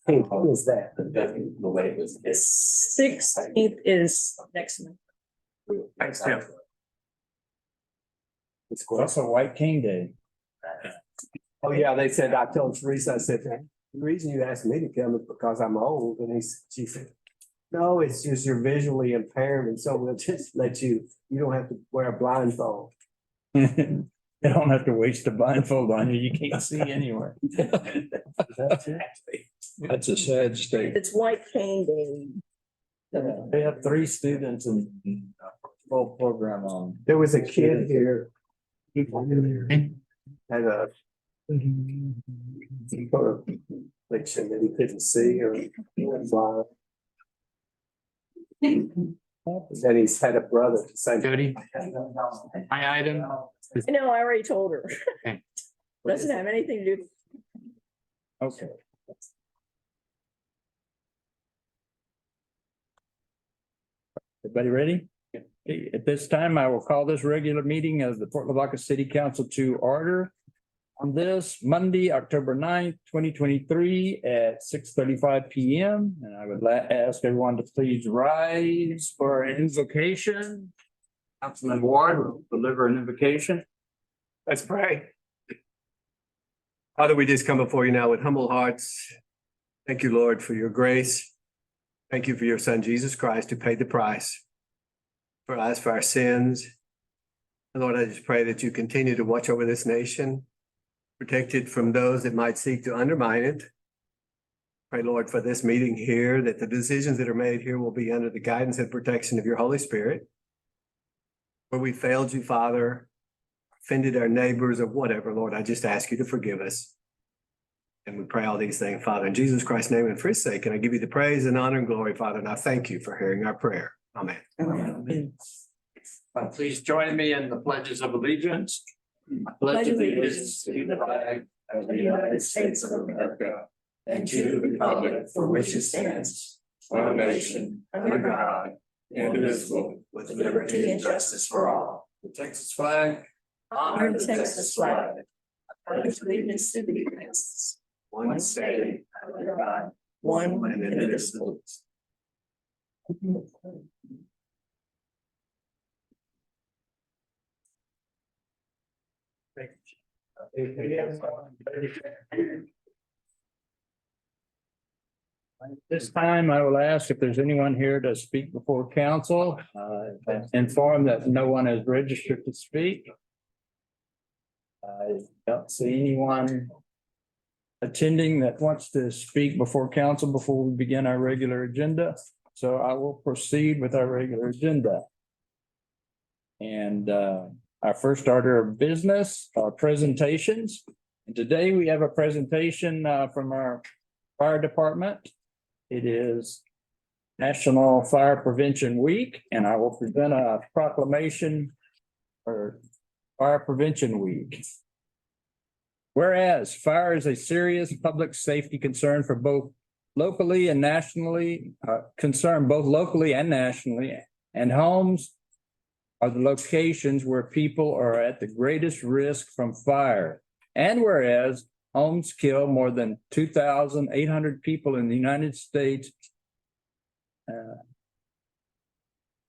16th, when is that? The way it was. 16th is next month. Thanks, Tim. It's It's great. also White King Day. Oh, yeah, they said, I told Teresa, I said, the reason you asked me to come is because I'm old, and she said, no, it's just you're visually impaired, and so we'll just let you don't have to wear a blindfold. You don't have to waste a blindfold on you. You can't see anywhere. That's a sad state. It's White Cane Day. They have 3 students in full program on. There was a kid here. He had a affliction that he couldn't see or he was blind. Then he's had a brother the same. Jody, my item. I know, I already told her. Okay. Doesn't have anything to do. Okay. Everybody ready? Okay, at this time, I will call this regular meeting of the Port Lavaca City Council to order on this Monday, October 9th, 2023 at 6:35 PM. And I would ask everyone to please rise for an invocation. Councilman Ward will deliver an invocation. Let's pray. Father, we just come before you now with humble hearts. Thank you, Lord, for your grace. Thank you for your son, Jesus Christ, who paid the price for us, for our sins. And Lord, I just pray that you continue to watch over this nation, protect it from those that might seek to undermine it. Pray, Lord, for this meeting here, that the decisions that are made here will be under the guidance and protection of your Holy Spirit. Where we failed you, Father, offended our neighbors or whatever, Lord, I just ask you to forgive us. And we pray all these things, Father, in Jesus Christ's name and for his sake. And I give you the praise and honor and glory, Father, and I thank you for hearing our prayer. Amen. Please join me in the pledges of allegiance. I pledge allegiance to the flag of the United States of America and to the republic for which it stands, one nation, under God, indivisible, with liberty and justice for all. The Texas flag. Honor the Texas flag. I pledge allegiance to the United States. One state, under God, one and indivisible. This time, I will ask if there's anyone here to speak before council. Inform that no one is registered to speak. I don't see anyone attending that wants to speak before council before we begin our regular agenda. So I will proceed with our regular agenda. And our first order of business are presentations. And today we have a presentation from our fire department. It is National Fire Prevention Week, and I will present a proclamation for Fire Prevention Week. Whereas fire is a serious public safety concern for both locally and nationally, and homes are the locations where people are at the greatest risk from fire. And whereas homes kill more than 2,800 people in the United States in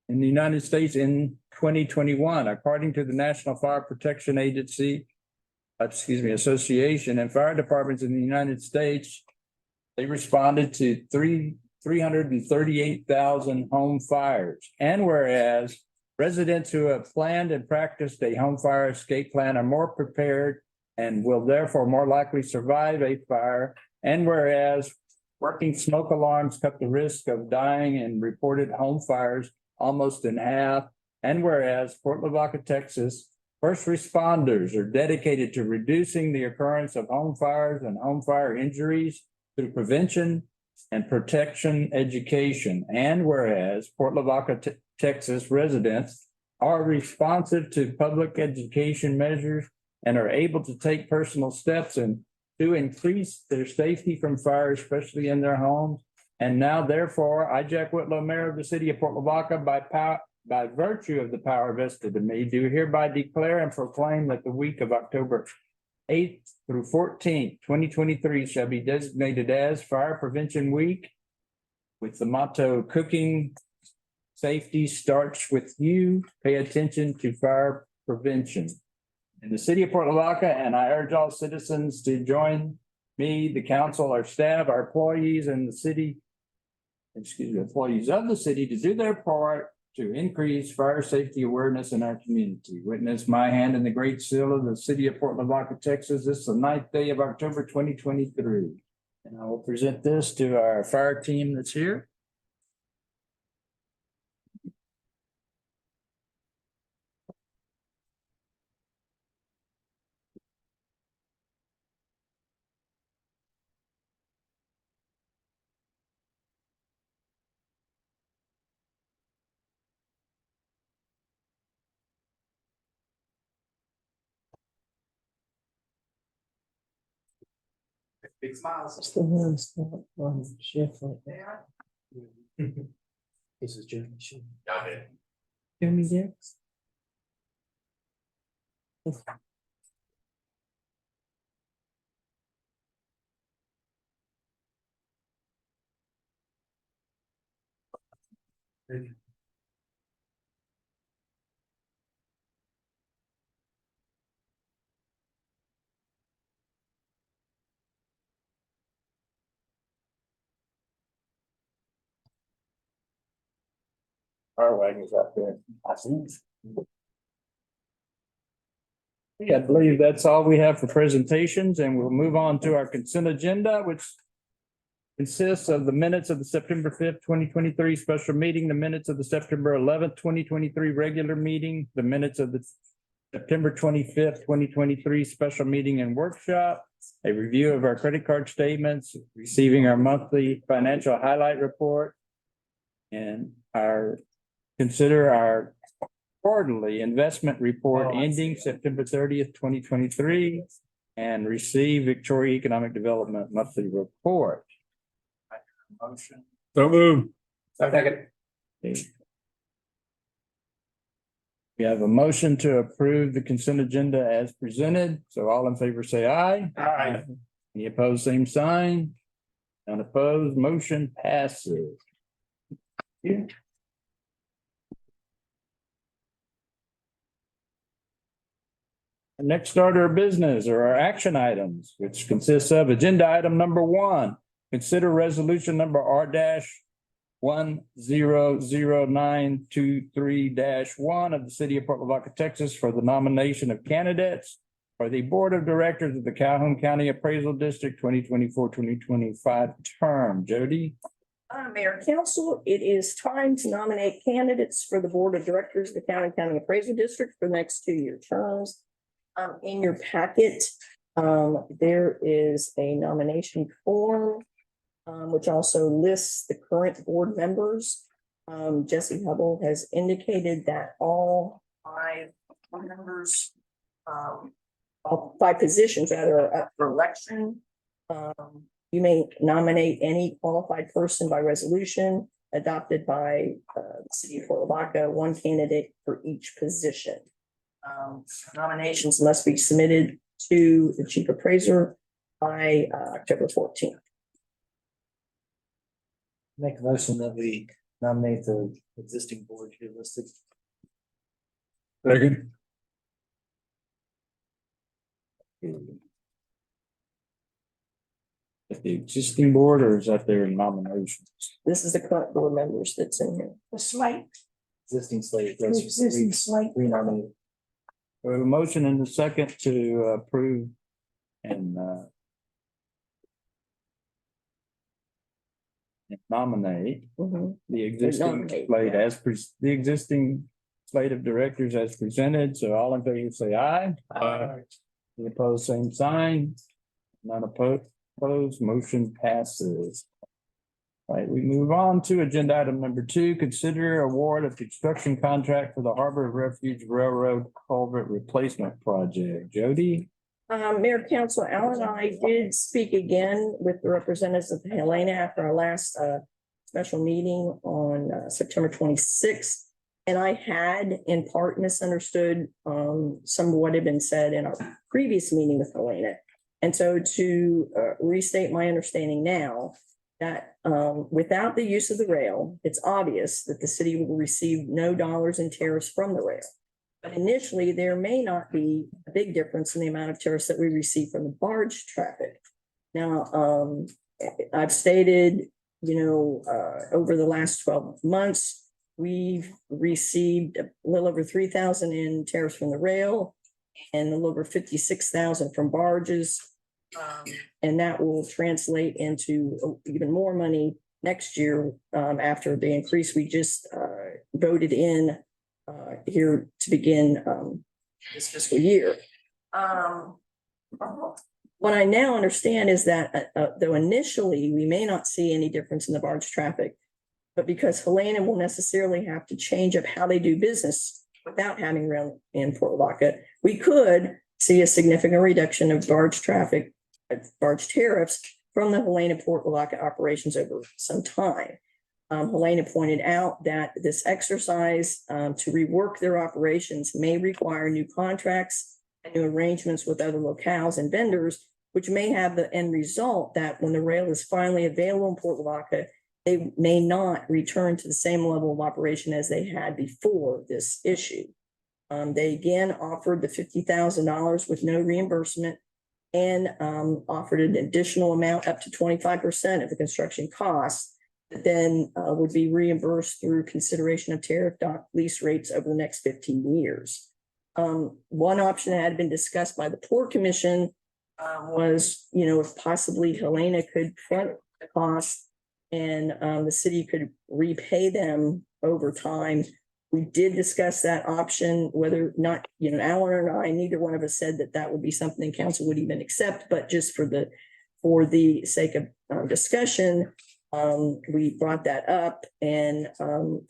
2021, according to the National Fire Protection Association, and fire departments in the United States, they responded to 338,000 home fires. And whereas residents who have planned and practiced a home fire escape plan are more prepared and will therefore more likely survive a fire. And whereas working smoke alarms cut the risk of dying in reported home fires almost in half. And whereas Port Lavaca, Texas, first responders are dedicated to reducing the occurrence of home fires and home fire injuries through prevention and protection education. And whereas Port Lavaca, Texas residents are responsive to public education measures and are able to take personal steps and to increase their safety from fire, especially in their homes. And now, therefore, I, Jack Whitlow, Mayor of the City of Port Lavaca, by virtue of the power vested in me, do hereby declare and proclaim that the week of October 8th through 14th, 2023 shall be designated as Fire Prevention Week with the motto cooking safety starts with you. Pay attention to fire prevention. In the city of Port Lavaca, and I urge all citizens to join me, the council, our staff, our employees and the city, employees of the city to do their part to increase fire safety awareness in our community. Witness my hand in the great seal of the city of Port Lavaca, Texas. This is the 9th day of October 2023. And I will present this to our fire team that's here. Big smiles. It's the ones that on shift like that. This is Jeremy. Got it. Jeremy there? Our wagon's up there. I think. Yeah, I believe that's all we have for presentations, and we'll move on to our consent agenda, which consists of the minutes of the September 5th, 2023 special meeting, the minutes of the September 11th, 2023 regular meeting, the minutes of the September 25th, 2023 special meeting and workshop, a review of our credit card statements, receiving our monthly financial highlight report, and consider our quarterly investment report ending September 30th, 2023, and receive Victoria Economic Development monthly report. Motion. So move. Second. We have a motion to approve the consent agenda as presented. So all in favor say aye. Aye. Any opposed, same sign. None opposed, motion passes. Yeah. Our next order of business are our action items, which consists of agenda item number 1. Consider resolution number R-100923-1 of the city of Port Lavaca, Texas for the nomination of candidates for the Board of Directors of the Calhoun County Appraisal District 2024-2025 term. Jody? Mayor Council, it is time to nominate candidates for the Board of Directors of the County Appraisal District for the next 2-year terms. In your packet, there is a nomination form, which also lists the current board members. Jesse Hubble has indicated that all 5 members, all 5 positions rather are up for election. You may nominate any qualified person by resolution adopted by the city of Fort Lavaca, 1 candidate for each position. Nominations must be submitted to the chief appraiser by October 14th. Make a motion that we nominate the existing board here listed. Second. Is the existing board or is that their nominations? This is the current board members that's in here. The slate. Existing slate. Existing slate. Renominate. We have a motion and a second to approve and nominate Mhm. the existing Nominate, slate yeah. the existing slate of directors as presented. So all in favor say aye. Aye. Any opposed, same sign. None opposed, motion passes. All right, we move on to agenda item number 2, consider award of construction contract for the Harbor of Refuge Railroad Culvert Replacement Project. Jody? Mayor Council, Al and I did speak again with the representatives of Helena after our last special meeting on September 26th. And I had in part misunderstood some of what had been said in our previous meeting with Helena. And so to restate my understanding now, that without the use of the rail, it's obvious that the city will receive no dollars in tariffs from the rail. But initially, there may not be a big difference in the amount of tariffs that we receive from the barge traffic. Now, I've stated, over the last 12 months, we've received a little over 3,000 in tariffs from the rail and a little over 56,000 from barges. And that will translate into even more money next year after the increase we just voted in here to begin this fiscal year. What I now understand is that though initially we may not see any difference in the barge traffic, but because Helena will necessarily have to change up how they do business without having rail in Port Lavaca, we could see a significant reduction of barge traffic, barge tariffs from the Helena Port Lavaca operations over some time. Helena pointed out that this exercise to rework their operations may require new contracts and new arrangements with other locales and vendors, which may have the end result that when the rail is finally available in Port Lavaca, they may not return to the same level of operation as they had before this issue. They again offered the $50,000 with no reimbursement and offered an additional amount up to 25% of the construction costs that then would be reimbursed through consideration of tariff dock lease rates over the next 15 years. One option that had been discussed by the Port Commission was, if possibly Helena could front the cost and the city could repay them over time. We did discuss that option, whether or not, Alan and I, neither one of us said that that would be something council would even accept, but just for the sake of discussion, we brought that up. And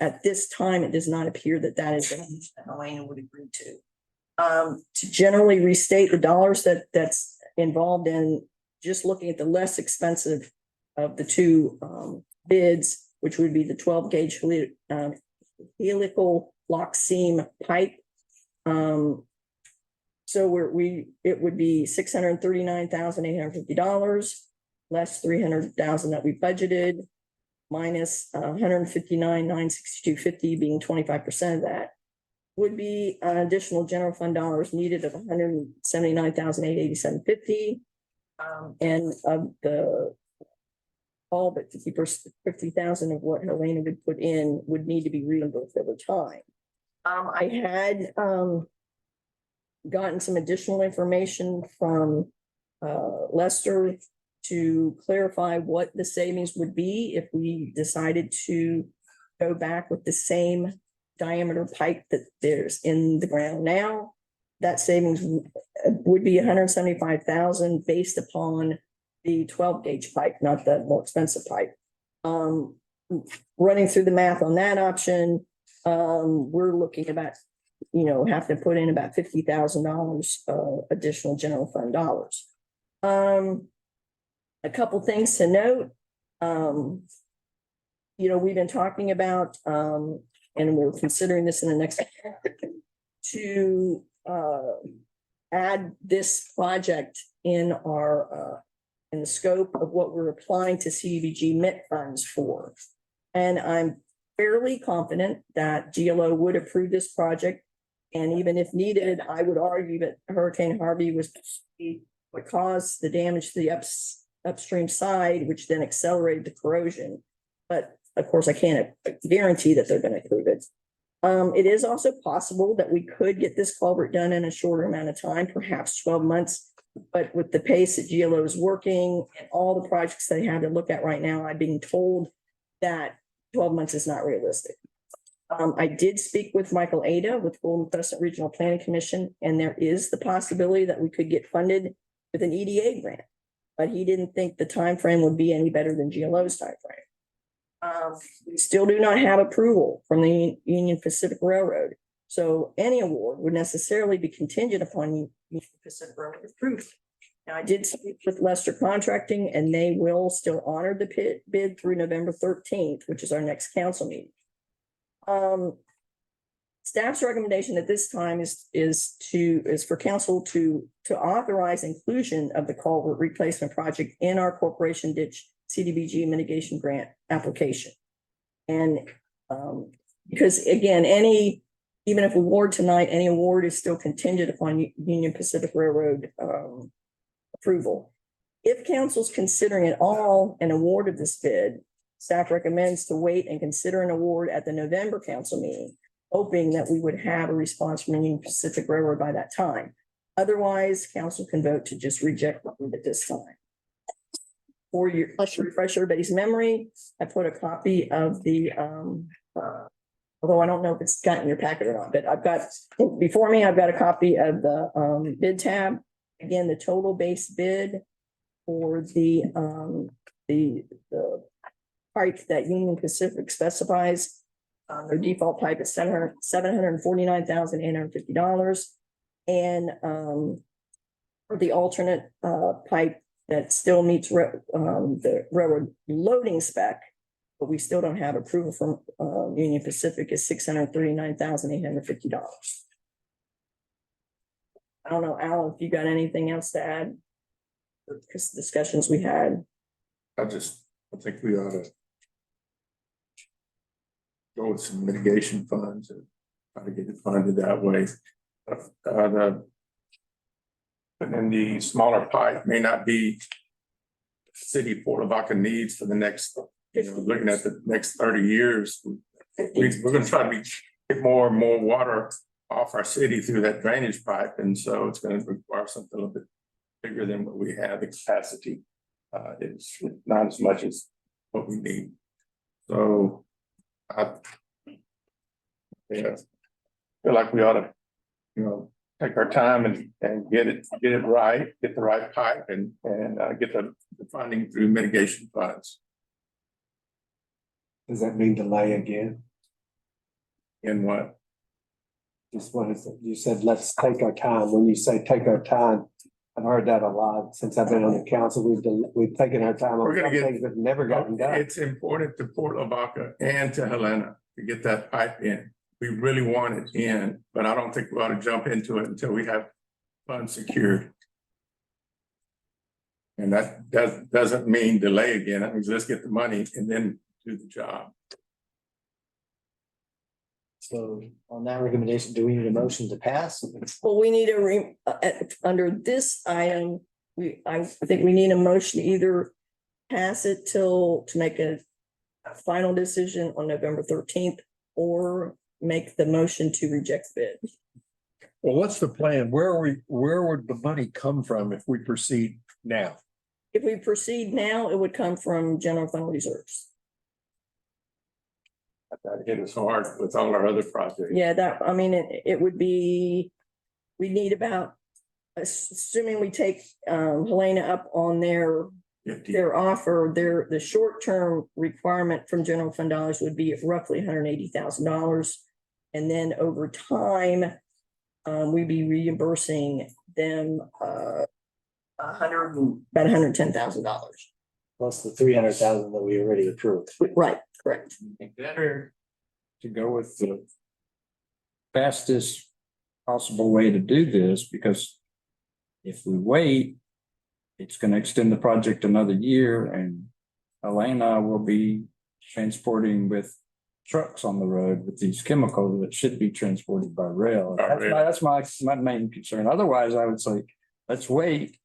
at this time, it does not appear that that is something that Helena would agree to. To generally restate the dollars that's involved in just looking at the less expensive of the two bids, which would be the 12-gauge helical lock seam pipe. So it would be $639,850 less $300,000 that we budgeted, minus $159,962.50 being 25% of that, would be an additional general fund dollars needed of $179,887.50. And of the all but 50,000 of what Helena would put in would need to be reimbursed over time. I had gotten some additional information from Lester to clarify what the savings would be if we decided to go back with the same diameter pipe that there's in the ground now. That savings would be $175,000 based upon the 12-gauge pipe, not the more expensive pipe. Running through the math on that option, we're looking about, have to put in about $50,000 additional general fund dollars. A couple things to note. We've been talking about, and we're considering this in the next to add this project in our in the scope of what we're applying to CDBG MIT funds for. And I'm fairly confident that GLO would approve this project. And even if needed, I would argue that Hurricane Harvey would cause the damage to the upstream side, which then accelerated the corrosion. But of course, I can't guarantee that they're going to approve it. It is also possible that we could get this culvert done in a shorter amount of time, perhaps 12 months. But with the pace that GLO is working and all the projects they have to look at right now, I'm being told that 12 months is not realistic. I did speak with Michael Ada with Golden Crescent Regional Planning Commission, and there is the possibility that we could get funded with an EDA grant, but he didn't think the time frame would be any better than GLO's time frame. We still do not have approval from the Union Pacific Railroad. So any award would necessarily be contingent upon Union Pacific Railroad approval. Now, I did speak with Lester Contracting, and they will still honor the bid through November 13th, which is our next council meeting. Staff's recommendation at this time is for council to authorize inclusion of the culvert replacement project in our corporation ditch CDBG mitigation grant application. And because again, even if award tonight, any award is still contingent upon Union Pacific Railroad approval. If council's considering at all an award of this bid, staff recommends to wait and consider an award at the November council meeting, hoping that we would have a response from Union Pacific Railroad by that time. Otherwise, council can vote to just reject it at this time. For your refresh everybody's memory, I put a copy of the although I don't know if it's got in your packet or not, but I've got before me, I've got a copy of the bid tab. Again, the total base bid for the pipe that Union Pacific specifies. Their default pipe is $749,850. And for the alternate pipe that still meets the railroad loading spec, but we still don't have approval from Union Pacific, is $639,850. I don't know, Al, if you got anything else to add? Because discussions we had. I think we ought to go with some mitigation funds and try to get it funded that way. And the smaller pipe may not be city Port Lavaca needs for the next, looking at the next 30 years. We're going to try to get more and more water off our city through that drainage pipe. And so it's going to require something a little bit bigger than what we have the capacity. It's not as much as what we need. So I feel like we ought to, take our time and get it right, get the right pipe and get the funding through mitigation funds. Does that mean delay again? And what? Just what is it? You said, let's take our time. When you say take our time, I've heard that a lot since I've been on the council. We've taken our time on some things that have never gotten done. It's important to Port Lavaca and to Helena to get that pipe in. We really want it in, but I don't think we ought to jump into it until we have funds secured. And that doesn't mean delay again. That means let's get the money and then do the job. So on that recommendation, do we need a motion to pass? Well, we need under this item, I think we need a motion to either pass it to make a final decision on November 13th or make the motion to reject the bid. Well, what's the plan? Where would the money come from if we proceed now? If we proceed now, it would come from general fund reserves. That hit us hard with all our other projects. Yeah, it would be, we need about, assuming we take Helena up on their 50. offer, the short-term requirement from general fund dollars would be roughly $180,000. And then over time, we'd be reimbursing them about $110,000. Plus the 300,000 that we already approved. Right, correct. Better to go with the fastest possible way to do this, because if we wait, it's going to extend the project another year, and Helena will be transporting with trucks on the road with these chemicals that should be transported by rail. That's my main concern. Otherwise, I would say, let's wait.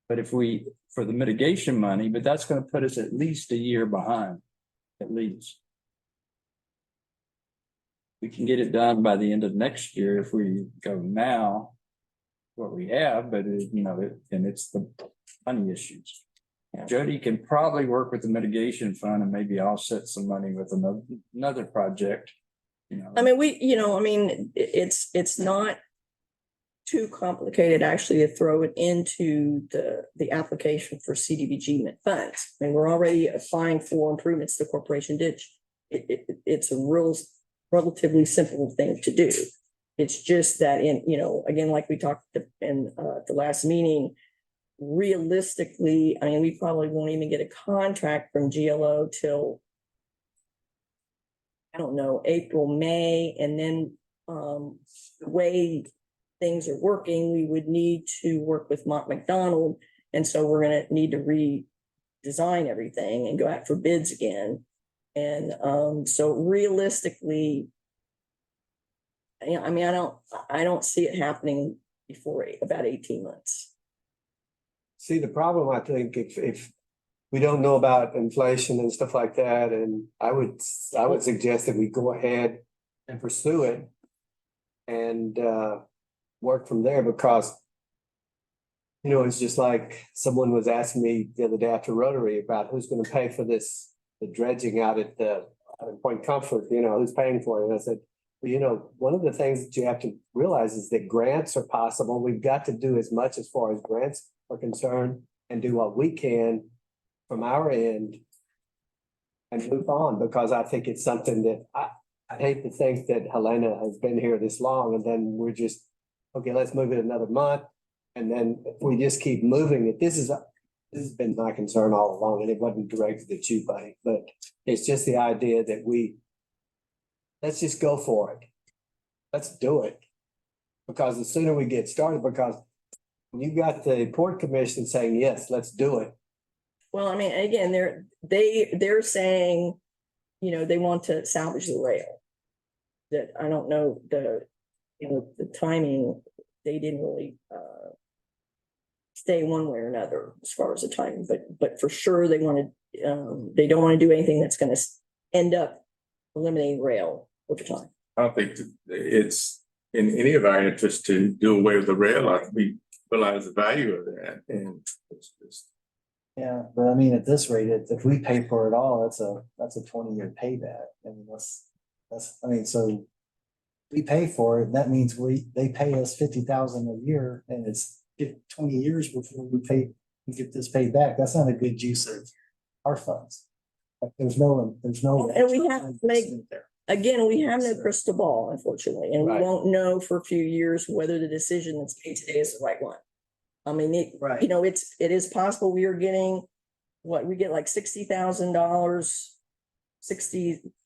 But if we, for the mitigation money, but that's going to put us at least a year behind, at least. We can get it done by the end of next year if we go now, what we have, but and it's the money issues. Jody can probably work with the mitigation fund and maybe offset some money with another project. It's not too complicated actually to throw it into the application for CDBG funds. I mean, we're already applying for improvements to corporation ditch. It's a relatively simple thing to do. It's just that again, like we talked in the last meeting, realistically, we probably won't even get a contract from GLO till, I don't know, April, May, and then the way things are working, we would need to work with Mont McDonald. And so we're gonna need to redesign everything and go out for bids again. And so realistically, I mean, I don't see it happening before about 18 months. See, the problem, I think, if we don't know about inflation and stuff like that, and I would suggest that we go ahead and pursue it and work from there, because you know, it's just like someone was asking me the other day after Rotary about who's going to pay for this, the dredging out at Point Comfort, you know, who's paying for it? And I said, well, you know, one of the things that you have to realize is that grants are possible. We've got to do as much as far as grants are concerned and do what we can from our end and move on, because I think it's something that I hate to think that Helena has been here this long and then we're just, okay, let's move it another month. And then if we just keep moving it, this has been my concern all along, and it wasn't directed at you, buddy, but it's just the idea that let's just go for it. Let's do it. Because the sooner we get started, because when you got the Port Commission saying, yes, let's do it. Well, I mean, again, they're saying, you know, they want to salvage the rail. That I don't know the timing, they didn't really stay one way or another as far as the timing, but for sure they don't want to do anything that's going to end up eliminating rail over time. I don't think it's in any of our interest to do away with the rail. I think we realize the value of that, and it's Yeah, but I mean, at this rate, if we pay for it all, that's a 20-year payback. I mean, I mean, so we pay for it, that means they pay us $50,000 a year, and it's 20 years before we get this paid back. That's not a good use of our funds. Like, there's no. And we have to make, again, we have no crystal ball, unfortunately, and we Right. won't know for a few years whether the decision that's made today is the right one. I mean, Right. you know, it is possible we are getting, we get like $60,000,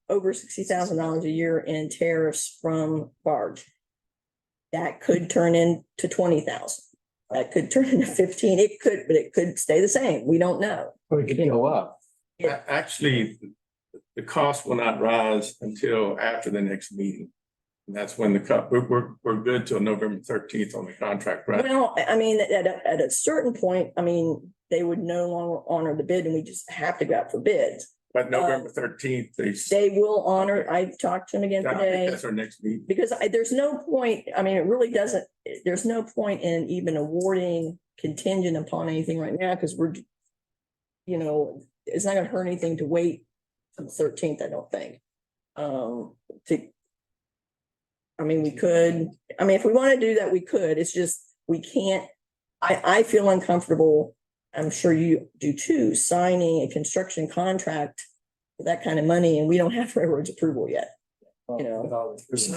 over $60,000 a year in tariffs from barge. That could turn into 20,000. That could turn into 15. But it could stay the same. We don't know. Or it could go up. Yeah. actually, the cost will not rise until after the next meeting. And that's when we're good till November 13th on the contract, right? Well, I mean, at a certain point, I mean, they would no longer honor the bid and we just have to go out for bids. But November 13th, They will honor, I talked to them again I think today. that's our next meeting. Because there's no point, I mean, it really doesn't, there's no point in even awarding contingent upon anything right now, because we're, you know, it's not gonna hurt anything to wait till the 13th, I don't think. I mean, we could, I mean, if we want to do that, we could, it's just, we can't, I feel uncomfortable, I'm sure you do too, signing a construction contract for that kind of money, and we don't have railroad's approval yet. You know. Because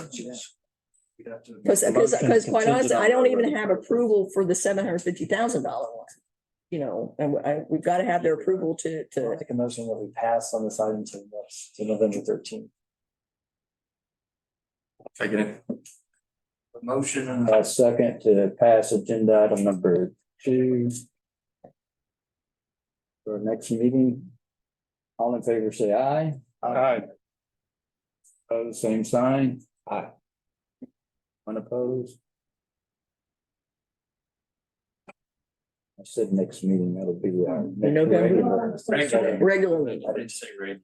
quite honestly, I don't even have approval for the $750,000 one. You know, and we've got to have their approval to. I make a motion that we pass on this item to November 13th. Taking it. A motion and a second to pass agenda item number 2. For our next meeting. All in favor, say aye. Aye. Opposed, same sign. Aye. Unopposed. I said next meeting, that'll be our. next November. Regular meeting. I didn't say regular.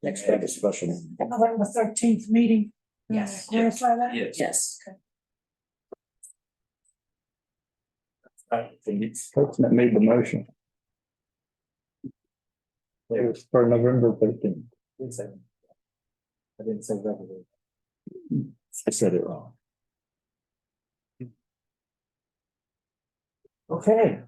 Next Have a special. meeting. November 13th meeting. Yes. Clarify that? Yes. I think it's person that made the motion. It was for November 13th. I didn't say regular. I said it wrong. Okay.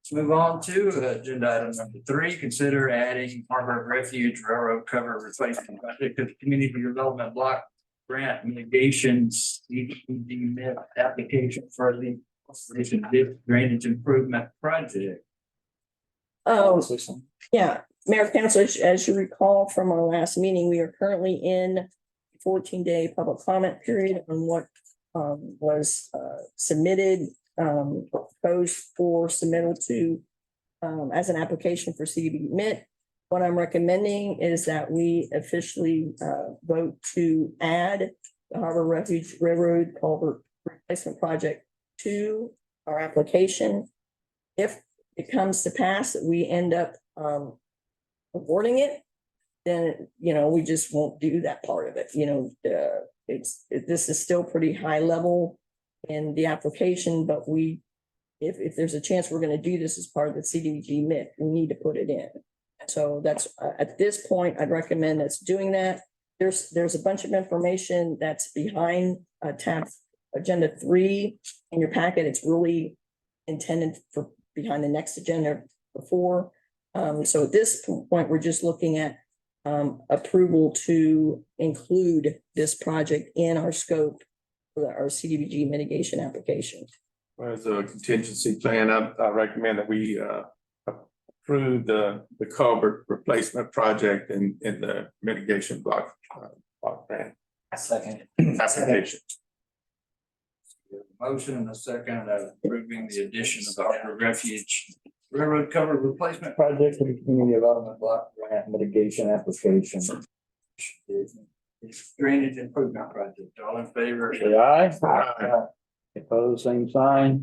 Let's move on to agenda item number 3, consider adding Harbor Refuge Railroad Cover Replacement Project to the Community Development Block Grant Mitigations CDBG application for the Conservation Dip Drainage Improvement Project. Yeah, Mayor Council, as you recall from our last meeting, we are currently in 14-day public comment period on what was submitted, proposed for submittal to as an application for CDBG MIT. What I'm recommending is that we officially vote to add the Harbor Refuge Railroad Culvert Replacement Project to our application. If it comes to pass that we end up awarding it, then, we just won't do that part of it. This is still pretty high level in the application, but if there's a chance we're going to do this as part of the CDBG MIT, we need to put it in. So that's, at this point, I'd recommend us doing that. There's a bunch of information that's behind tab agenda 3 in your packet. It's really intended for behind the next agenda before. So at this point, we're just looking at approval to include this project in our scope for our CDBG mitigation application. As a contingency plan, I recommend that we approve the culvert replacement project in the mitigation block grant Second. application. Motion and a second approving the addition of the Harbor Refuge Railroad Cover Replacement Project to the Community Development Block Grant Mitigation Application. Drainage Improvement Project. All in favor? Say aye. Aye. Opposed, same sign.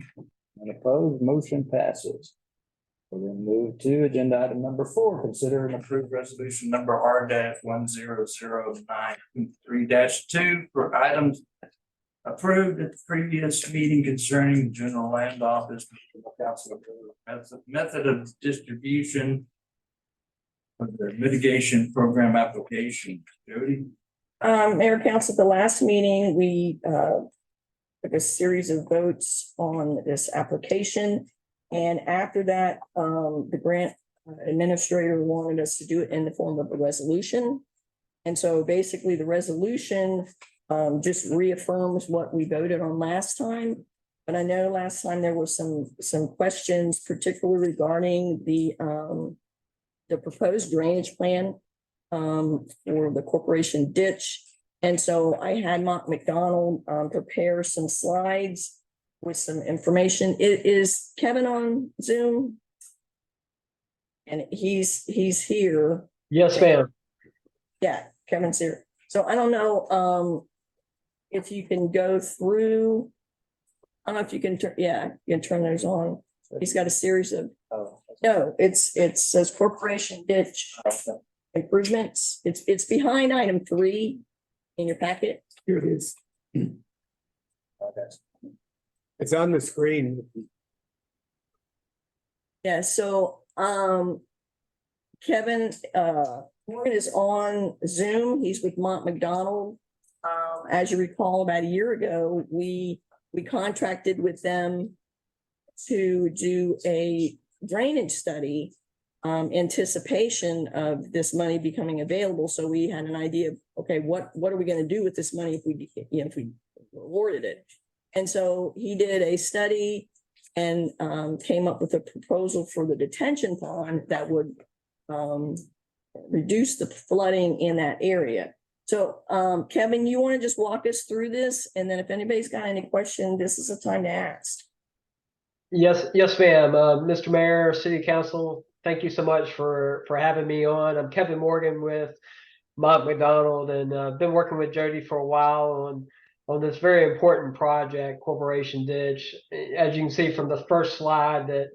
And opposed, motion passes. We'll then move to agenda item number 4, consider and approve Approved resolution number R-10093-2 for items approved at the previous meeting concerning the general land office, method of distribution of the mitigation program application. Jody? Mayor Council, at the last meeting, we took a series of votes on this application. And after that, the grant administrator wanted us to do it in the form of a resolution. And so basically the resolution just reaffirms what we voted on last time. But I know last time there were some questions, particularly regarding the proposed drainage plan for the corporation ditch. And so I had Mark McDonald prepare some slides with some information. Is Kevin on Zoom? And he's here. Yes, ma'am. Yeah, Kevin's here. So I don't know if you can go through. I don't know if you can turn, yeah, you can turn those on. He's got a series of, no, it says corporation ditch improvements. It's behind item 3 in your packet. Here it is. It's on the screen. Yeah, so Kevin Morgan is on Zoom. He's with Mont McDonald. As you recall, about a year ago, we contracted with them to do a drainage study anticipation of this money becoming available. So we had an idea of, okay, what are we going to do with this money if we awarded it? And so he did a study and came up with a proposal for the detention pond that would reduce the flooding in that area. So Kevin, you want to just walk us through this? And then if anybody's got any question, this is the time to ask. Yes, ma'am. Mr. Mayor, City Council, thank you so much for having me on. I'm Kevin Morgan with Mont McDonald, and been working with Jody for a while on this very important project, Corporation Ditch. As you can see from the first slide that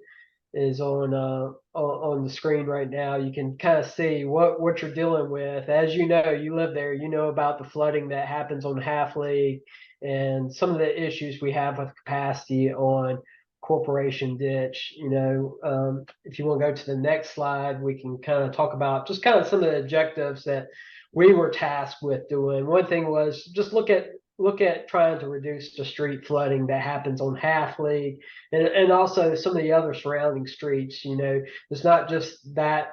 is on the screen right now, you can kind of see what you're dealing with. As you know, you live there, you know about the flooding that happens on Half League and some of the issues we have with capacity on Corporation Ditch. If you want to go to the next slide, we can kind of talk about just kind of some of the objectives that we were tasked with doing. One thing was just look at trying to reduce the street flooding that happens on Half League and also some of the other surrounding streets. It's not just that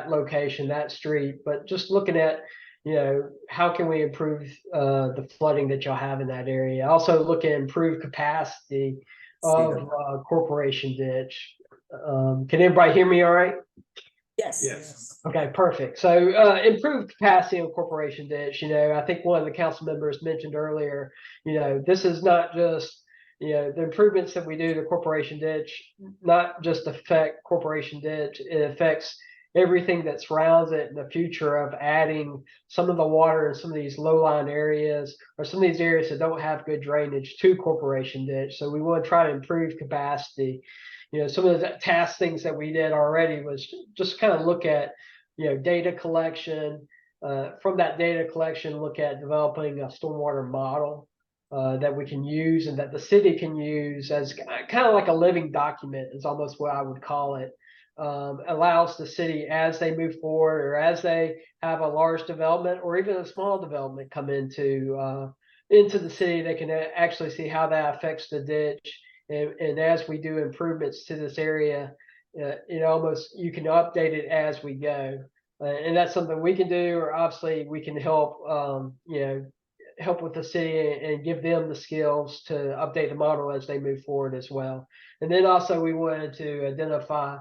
location, that street, but just looking at, how can we improve the flooding that y'all have in that area? Also look at improved capacity of Corporation Ditch. Can everybody hear me all right? Yes. Okay, perfect. So improved capacity on Corporation Ditch, I think one of the council members mentioned earlier, this is not just, the improvements that we do to Corporation Ditch, not just affect Corporation Ditch, it affects everything that surrounds it in the future of adding some of the water in some of these low-lying areas or some of these areas that don't have good drainage to Corporation Ditch. So we want to try to improve capacity. Some of the task things that we did already was just kind of look at, data collection. From that data collection, look at developing a stormwater model that we can use and that the city can use as kind of like a living document is almost what I would call it. Allows the city as they move forward or as they have a large development or even a small development come into the city, they can actually see how that affects the ditch. And as we do improvements to this area, you can update it as we go. And that's something we can do, or obviously we can help, help with the city and give them the skills to update the model as they move forward as well. And then also we wanted to identify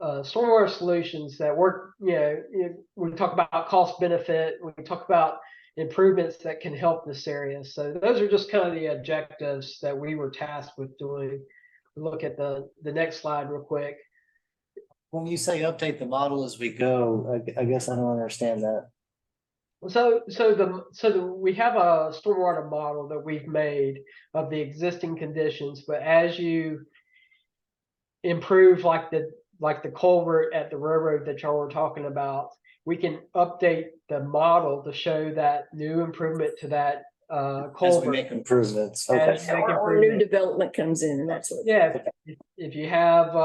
stormwater solutions that work, we talk about cost benefit, we talk about improvements that can help this area. So those are just kind of the objectives that we were tasked with doing. Look at the next slide real quick. When you say update the model as we go, I guess I don't understand that. So we have a stormwater model that we've made of the existing conditions, but as you improve like the culvert at the railroad that y'all were talking about, we can update the model to show that new improvement to that As culvert. we make improvements. As Okay. we make Or new improvement. development comes in and that's what. Yeah, if you have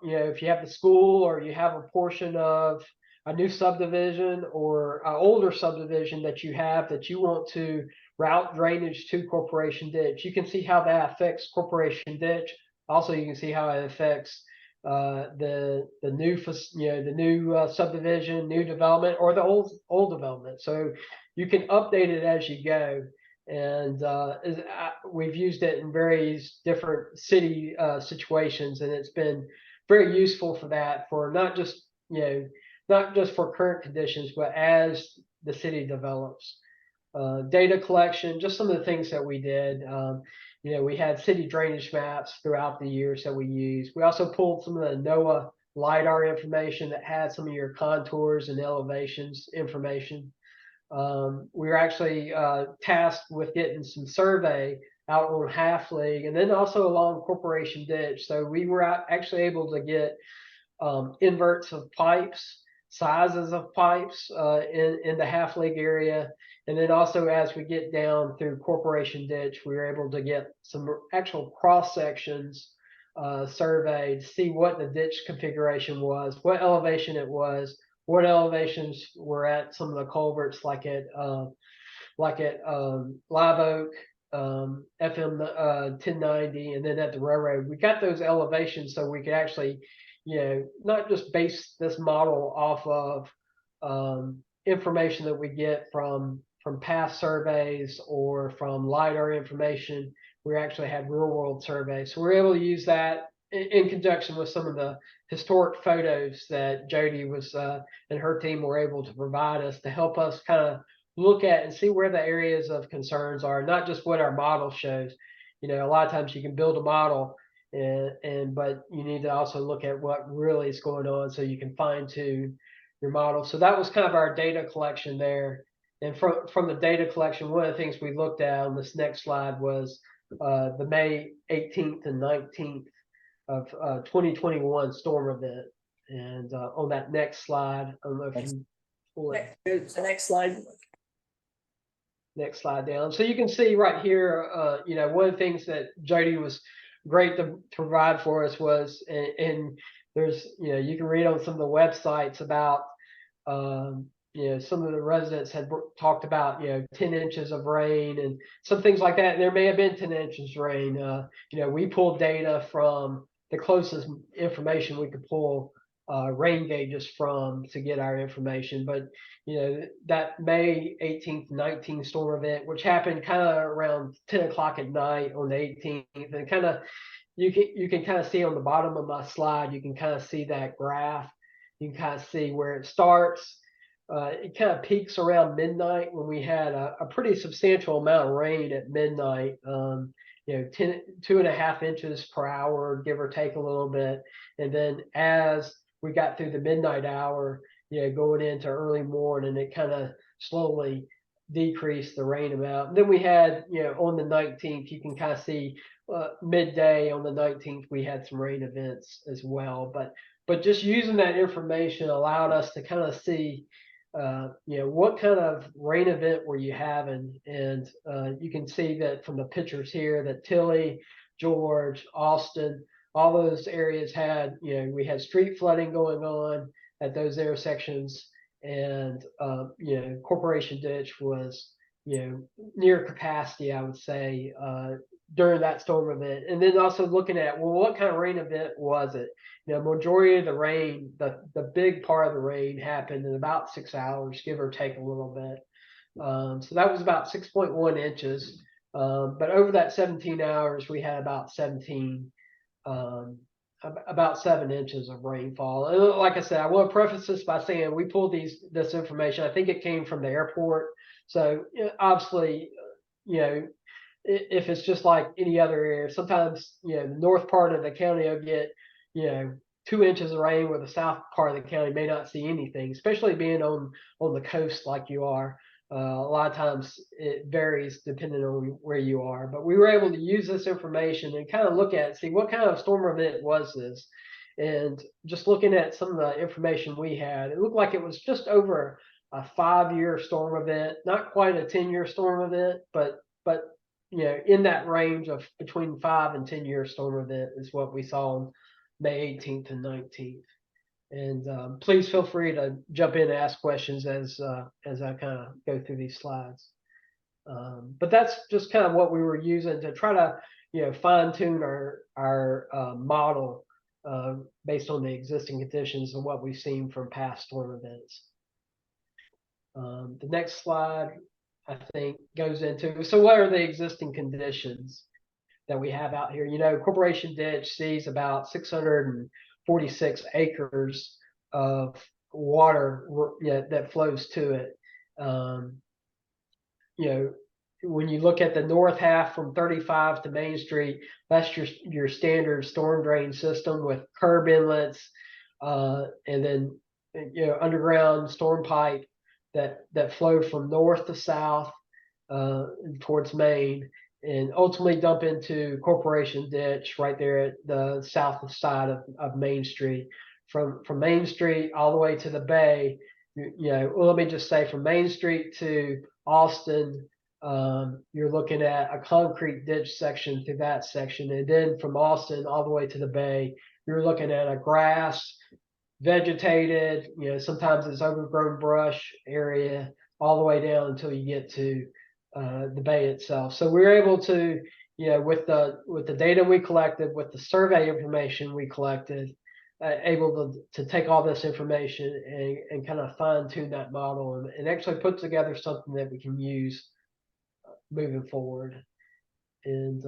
if you have the school or you have a portion of a new subdivision or an older subdivision that you have that you want to route drainage to Corporation Ditch, you can see how that affects Corporation Ditch. Also, you can see how it affects the new subdivision, new development, or the old development. So you can update it as you go. And we've used it in various different city situations, and it's been very useful for that, for not just for current conditions, but as the city develops. Data collection, just some of the things that we did. We had city drainage maps throughout the years that we used. We also pulled some of the NOAA LiDAR information that had some of your contours and elevations information. We were actually tasked with getting some survey out on Half League and then also along Corporation Ditch. So we were actually able to get inverts of pipes, sizes of pipes in the Half League area. And then also as we get down through Corporation Ditch, we were able to get some actual cross sections surveyed to see what the ditch configuration was, what elevation it was, what elevations were at some of the culverts like at Live Oak, FM 1090, and then at the railroad. We got those elevations so we could actually, not just base this model off of information that we get from past surveys or from LiDAR information. We actually had real world surveys. So we're able to use that in conjunction with some of the historic photos that Jody was and her team were able to provide us to help us kind of look at and see where the areas of concerns are, not just what our model shows. A lot of times you can build a model but you need to also look at what really is going on so you can fine tune your model. So that was kind of our data collection there. And from the data collection, one of the things we looked at on this next slide was the May 18th and 19th of 2021 storm event. And on that next slide, I don't know if you pull it. The next slide. Next slide down. So you can see right here, one of the things that Jody was great to provide for us was, and there's, you can read on some of the websites about, some of the residents had talked about, 10 inches of rain and some things like that. And there may have been 10 inches of rain. We pulled data from the closest information we could pull rain gauges from to get our information. But, that May 18th, 19th storm event, which happened kind of around 10 o'clock at night on the 18th, and kind of, you can kind of see on the bottom of my slide, you can kind of see that graph. You can kind of see where it starts. It kind of peaks around midnight when we had a pretty substantial amount of rain at midnight. 2.5 inches per hour, give or take a little bit. And then as we got through the midnight hour, going into early morning, it kind of slowly decreased the rain amount. And then we had, on the 19th, you can kind of see midday on the 19th, we had some rain events as well. But just using that information allowed us to kind of see, what kind of rain event were you having? And you can see that from the pictures here that Tilly, George, Austin, all those areas had, we had street flooding going on at those intersections. And, Corporation Ditch was, near capacity, I would say, during that storm event. And then also looking at, well, what kind of rain event was it? Majority of the rain, the big part of the rain happened in about 6 hours, give or take a little bit. So that was about 6.1 inches. But over that 17 hours, we had about 7 inches of rainfall. And like I said, I want to preface this by saying we pulled this information. I think it came from the airport. So obviously, if it's just like any other area, sometimes, the north part of the county will get, 2 inches of rain, where the south part of the county may not see anything, especially being on the coast like you are. A lot of times it varies depending on where you are, but we were able to use this information and kind of look at, see what kind of storm event was this. And just looking at some of the information we had, it looked like it was just over a 5-year storm event, not quite a 10-year storm event, but in that range of between 5 and 10-year storm event is what we saw on May 18th and 19th. And please feel free to jump in and ask questions as I kind of go through these slides. But that's just kind of what we were using to try to, fine tune our model based on the existing conditions and what we've seen from past storm events. The next slide, I think, goes into, so what are the existing conditions that we have out here? Corporation Ditch sees about 646 acres of water that flows to it. When you look at the north half from 35 to Main Street, that's your standard storm drain system with curb inlets, and then underground storm pipe that flow from north to south towards Main, and ultimately dump into Corporation Ditch right there at the south side of Main Street. From Main Street all the way to the bay, let me just say, from Main Street to Austin, you're looking at a concrete ditch section through that section. And then from Austin all the way to the bay, you're looking at a grass, vegetated, sometimes it's overgrown brush area all the way down until you get to the bay itself. So we were able to, with the data we collected, with the survey information we collected, able to take all this information and kind of fine tune that model and actually put together something that we can use moving forward. And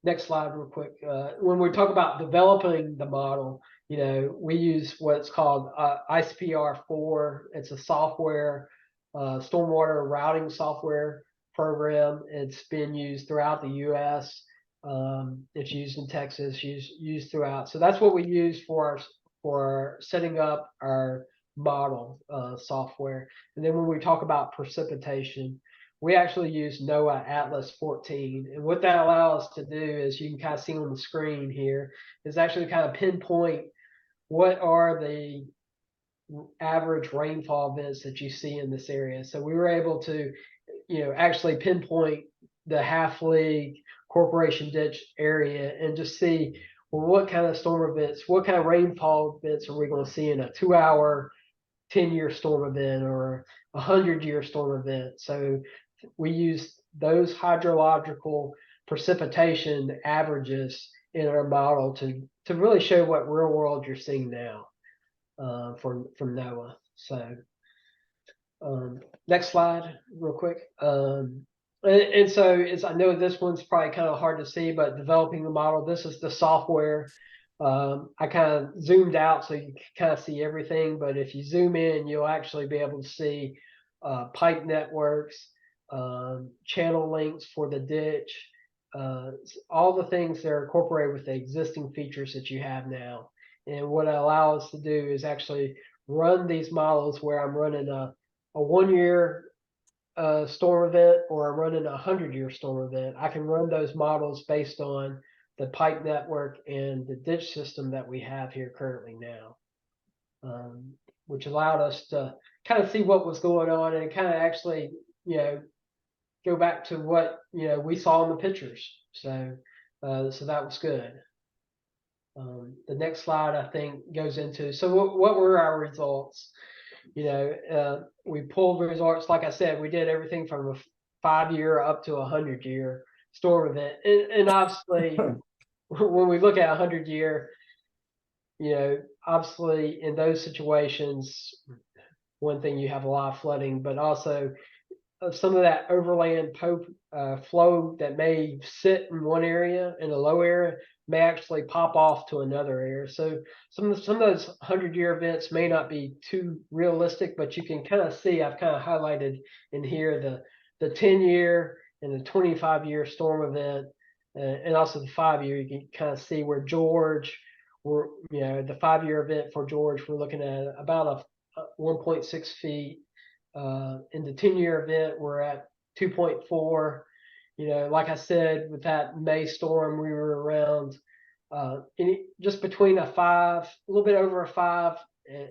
next slide real quick. When we talk about developing the model, we use what's called ICPR4. It's a software, stormwater routing software program. It's been used throughout the U.S. It's used in Texas, used throughout. So that's what we use for setting up our model software. And then when we talk about precipitation, we actually use NOAA Atlas 14. And what that allows us to do is, you can kind of see on the screen here, is actually kind of pinpoint what are the average rainfall events that you see in this area. So we were able to, actually pinpoint the half league Corporation Ditch area and just see, well, what kind of storm events, what kind of rainfall events are we going to see in a 2-hour, 10-year storm event or a 100-year storm event. So we use those hydrological precipitation averages in our model to really show what real world you're seeing now from NOAA. So next slide real quick. And so I know this one's probably kind of hard to see, but developing the model, this is the software I kind of zoomed out so you can kind of see everything, but if you zoom in, you'll actually be able to see pipe networks, channel links for the ditch, all the things that are incorporated with the existing features that you have now. And what it allows us to do is actually run these models where I'm running a 1-year storm event or I'm running a 100-year storm event. I can run those models based on the pipe network and the ditch system that we have here currently now, which allowed us to kind of see what was going on and kind of actually, go back to what, we saw in the pictures. So that was good. The next slide, I think, goes into, so what were our results? We pulled results. Like I said, we did everything from a 5-year up to a 100-year storm event. And obviously, when we look at a 100-year, obviously in those situations, one thing, you have a lot of flooding, but also some of that overland flow that may sit in one area in a low area may actually pop off to another area. So some of those 100-year events may not be too realistic, but you can kind of see, I've kind of highlighted in here the 10-year and the 25-year storm event, and also the 5-year. You can kind of see where George, the 5-year event for George, we're looking at about a 1.6 feet. In the 10-year event, we're at 2.4. Like I said, with that May storm, we were around just between a 5, a little bit over a 5,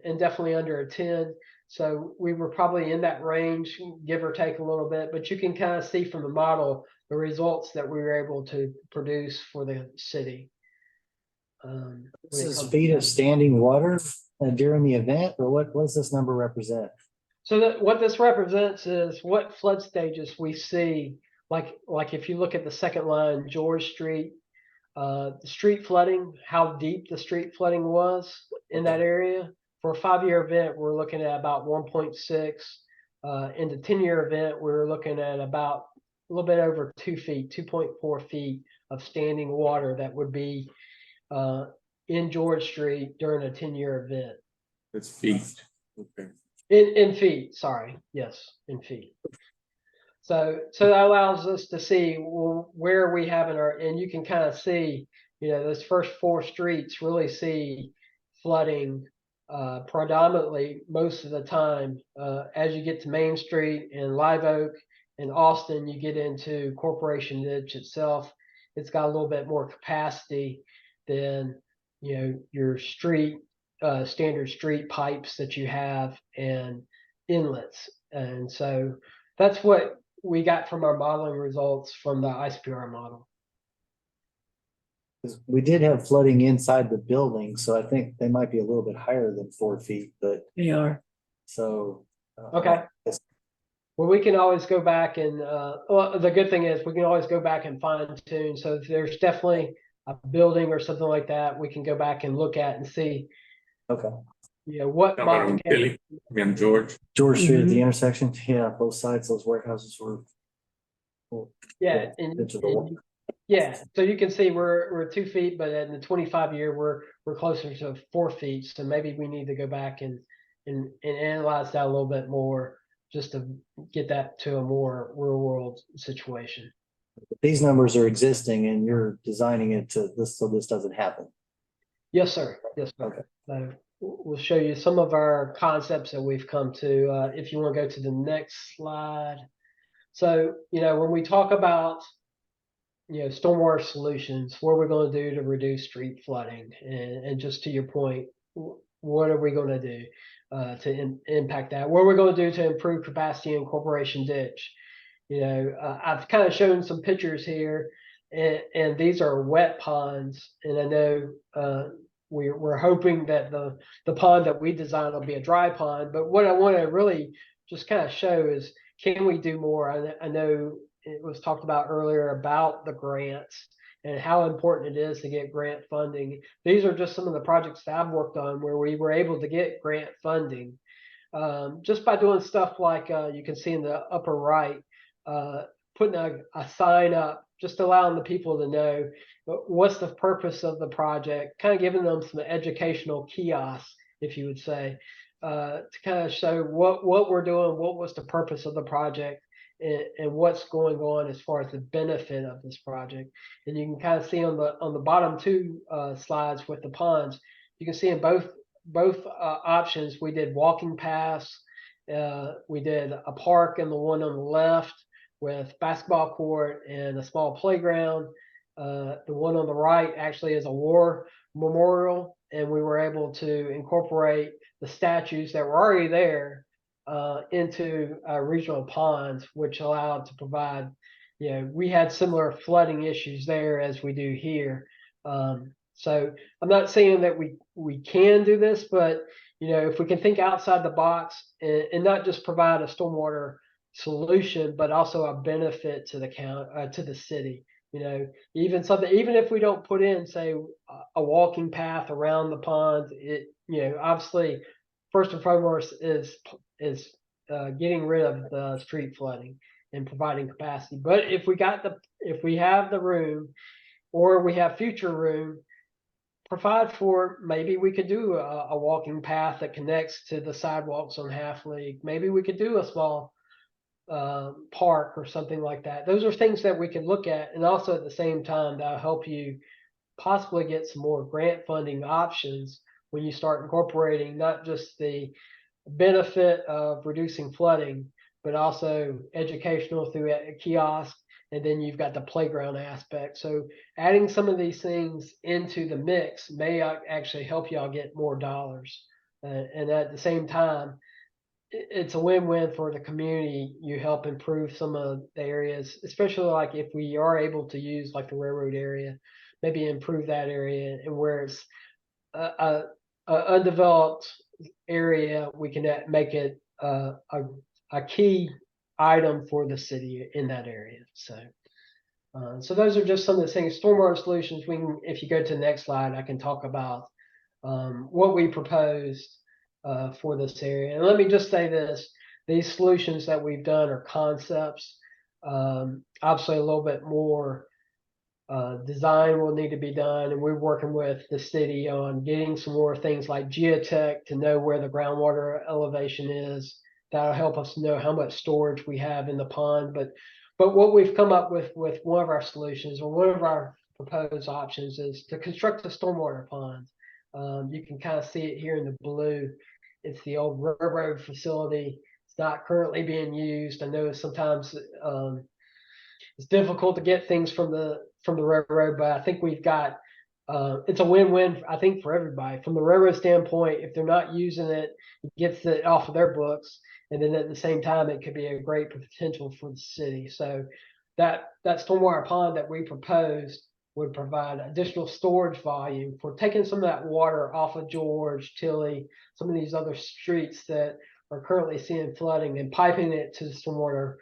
and definitely under a 10. So we were probably in that range, give or take a little bit. But you can kind of see from the model the results that we were able to produce for the city. This is feet of standing water during the event, or what does this number represent? So what this represents is what flood stages we see. Like if you look at the second line, George Street, the street flooding, how deep the street flooding was in that area. For a 5-year event, we're looking at about 1.6. In the 10-year event, we're looking at about a little bit over 2 feet, 2.4 feet of standing water that would be in George Street during a 10-year event. It's feet. Okay. In feet, sorry. Yes, in feet. So that allows us to see where we have in our, and you can kind of see, those first 4 streets really see flooding predominantly most of the time. As you get to Main Street and Live Oak and Austin, you get into Corporation Ditch itself. It's got a little bit more capacity than, your street, standard street pipes that you have and inlets. And so that's what we got from our modeling results from the ICPR model. We did have flooding inside the building, so I think they might be a little bit higher than 4 feet, but They are. so. Okay. Well, we can always go back and, the good thing is we can always go back and fine tune. So if there's definitely a building or something like that, we can go back and look at and see. Okay. What Billy and George. George Street at the intersection. Yeah, both sides, those warehouses were. Yeah. Into the wall. Yeah. So you can see we're 2 feet, but in the 25-year, we're closer to 4 feet. So maybe we need to go back and analyze that a little bit more just to get that to a more real world situation. These numbers are existing and you're designing it to this, so this doesn't happen. Yes, sir. Yes, sir. Okay. So we'll show you some of our concepts that we've come to. If you want to go to the next slide. So, when we talk about, stormwater solutions, what are we going to do to reduce street flooding? And just to your point, what are we going to do to impact that? What are we going to do to improve capacity in Corporation Ditch? I've kind of shown some pictures here, and these are wet ponds. And I know we're hoping that the pond that we design will be a dry pond. But what I want to really just kind of show is, can we do more? I know it was talked about earlier about the grants and how important it is to get grant funding. These are just some of the projects that I've worked on where we were able to get grant funding just by doing stuff like you can see in the upper right, putting a sign up just allowing the people to know what's the purpose of the project, kind of giving them some educational kiosks, if you would say, to kind of show what we're doing, what was the purpose of the project, and what's going on as far as the benefit of this project. And you can kind of see on the bottom two slides with the ponds, you can see in both options we did walking paths. We did a park and the one on the left with basketball court and a small playground. The one on the right actually is a war memorial, and we were able to incorporate the statues that were already there into regional ponds, which allowed to provide, we had similar flooding issues there as we do here. So I'm not saying that we can do this, but if we can think outside the box and not just provide a stormwater solution, but also a benefit to the to the city. Even if we don't put in, say, a walking path around the pond, obviously, first and foremost is getting rid of the street flooding and providing capacity. But if we have the room, or we have future room, provide for, maybe we could do a walking path that connects to the sidewalks on Half League. Maybe we could do a small park or something like that. Those are things that we can look at, and also at the same time that'll help you possibly get some more grant funding options when you start incorporating not just the benefit of reducing flooding, but also educational through a kiosk. And then you've got the playground aspect. So adding some of these things into the mix may actually help y'all get more dollars. And at the same time, it's a win-win for the community. You help improve some of the areas, especially like if we are able to use like the railroad area, maybe improve that area, and where it's a undeveloped area, we can make it a key item for the city in that area. So those are just some of the things. Stormwater solutions. If you go to the next slide, I can talk about what we proposed for this area. And let me just say this: these solutions that we've done are concepts. Obviously, a little bit more design will need to be done, and we're working with the city on getting some more things like geotech to know where the groundwater elevation is. That'll help us know how much storage we have in the pond. But what we've come up with one of our solutions, or one of our proposed options, is to construct a stormwater pond. You can kind of see it here in the blue. It's the old railroad facility. It's not currently being used. I know sometimes it's difficult to get things from the railroad, but I think we've got it's a win-win, I think, for everybody. From the railroad standpoint, if they're not using it, it gets it off of their books. And then at the same time, it could be a great potential for the city. So that stormwater pond that we proposed would provide additional storage volume for taking some of that water off of George, Tilly, some of these other streets that are currently seeing flooding, and piping it to the stormwater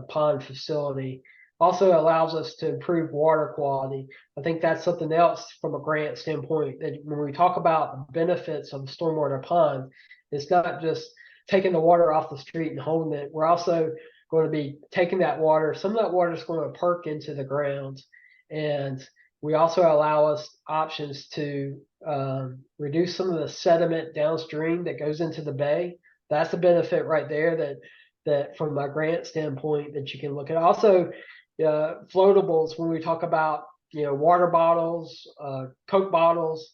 pond facility. Also allows us to improve water quality. I think that's something else from a grant standpoint, that when we talk about the benefits of the stormwater pond, it's not just taking the water off the street and holding it. We're also going to be taking that water. Some of that water is going to perk into the ground. And we also allow us options to reduce some of the sediment downstream that goes into the bay. That's a benefit right there that from a grant standpoint that you can look at. Also, floatables, when we talk about, water bottles, Coke bottles,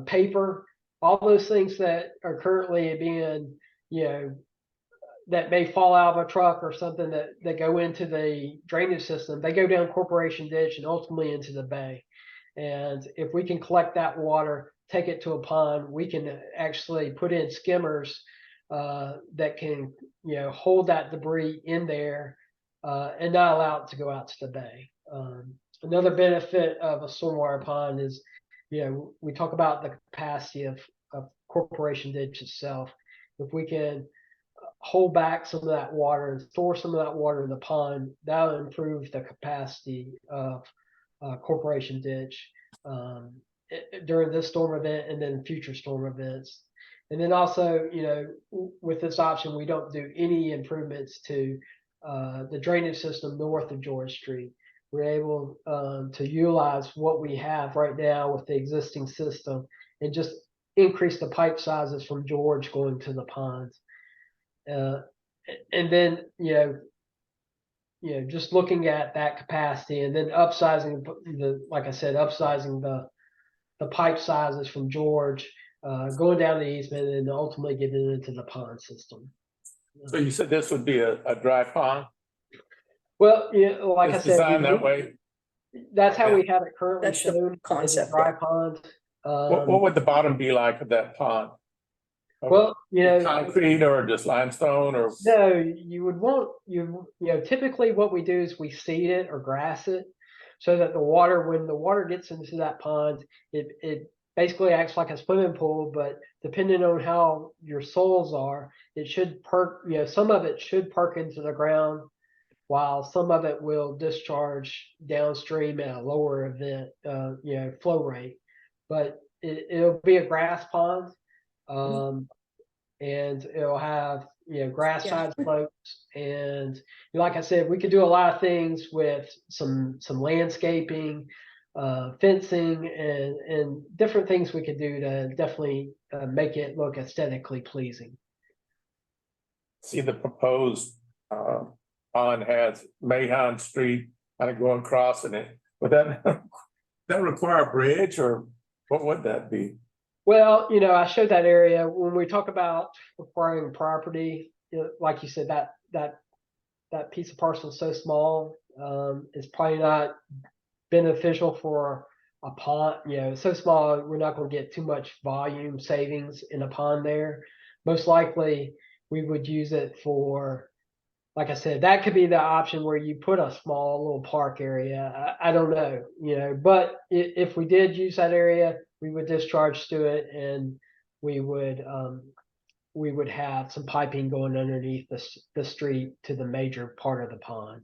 paper, all those things that are currently being, that may fall out of a truck or something that go into the drainage system, they go down Corporation Ditch and ultimately into the bay. And if we can collect that water, take it to a pond, we can actually put in skimmers that can, hold that debris in there and not allow it to go out to the bay. Another benefit of a stormwater pond is, we talk about the capacity of Corporation Ditch itself. If we can hold back some of that water and store some of that water in the pond, that'll improve the capacity of Corporation Ditch during this storm event and then future storm events. And then also, with this option, we don't do any improvements to the drainage system north of George Street. we're able to utilize what we have right now with the existing system and just increase the pipe sizes from George going to the ponds. And then, just looking at that capacity and then upsizing like I said, upsizing the pipe sizes from George, going down the easement and ultimately getting into the pond system. So you said this would be a dry pond? Well, like I It's said, designed that way? that's how we have it currently That's the shown. As a concept. dry pond. What would the bottom be like of that pond? Well, Concrete or just limestone or? no, you would want, typically what we do is we seed it or grass it so that when the water gets into that pond, it basically acts like a swimming pool, but depending on how your soils are, it should some of it should perk into the ground while some of it will discharge downstream at a lower flow rate. But it'll be a grass pond. And it'll have grass side slopes, and like I said, we could do a lot of things with some landscaping, fencing, and different things we could do to definitely make it look aesthetically pleasing. See, the proposed pond has Mahon Street kind of going across in it. Would that require a bridge, or what would that be? Well, I showed that area when we talk about acquiring property, like you said, that piece of parcel is so small, it's probably not beneficial for a pond. It's so small, we're not going to get too much volume savings in a pond there. Most likely, we would use it for, like I said, that could be the option where you put a small little park area. I don't know, but if we did use that area, we would discharge to it, and we would have some piping going underneath the street to the major part of the pond.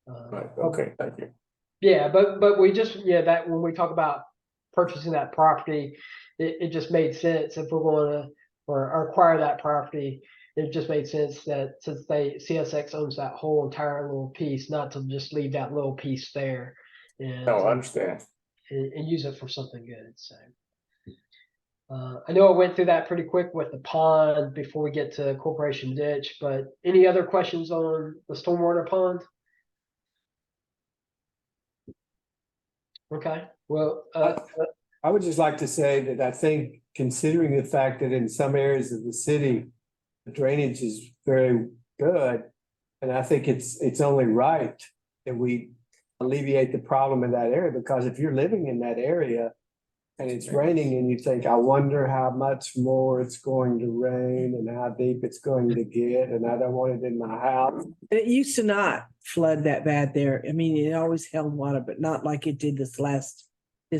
Right, okay, thank you. Yeah, but we just, that when we talk about purchasing that property, it just made sense if we're going to or acquire that property. It just made sense that since CSX owns that whole entire little piece, not to just leave that little piece there and No, I understand. and use it for something good. So I know I went through that pretty quick with the pond before we get to Corporation Ditch, but any other questions on the stormwater pond? Okay, well, I would just like to say that I think considering the fact that in some areas of the city, the drainage is very good. And I think it's only right that we alleviate the problem in that area, because if you're living in that area and it's raining and you think, I wonder how much more it's going to rain and how deep it's going to get, and I don't want it in my house. And it used to not flood that bad there. I mean, it always held water, but not like it did this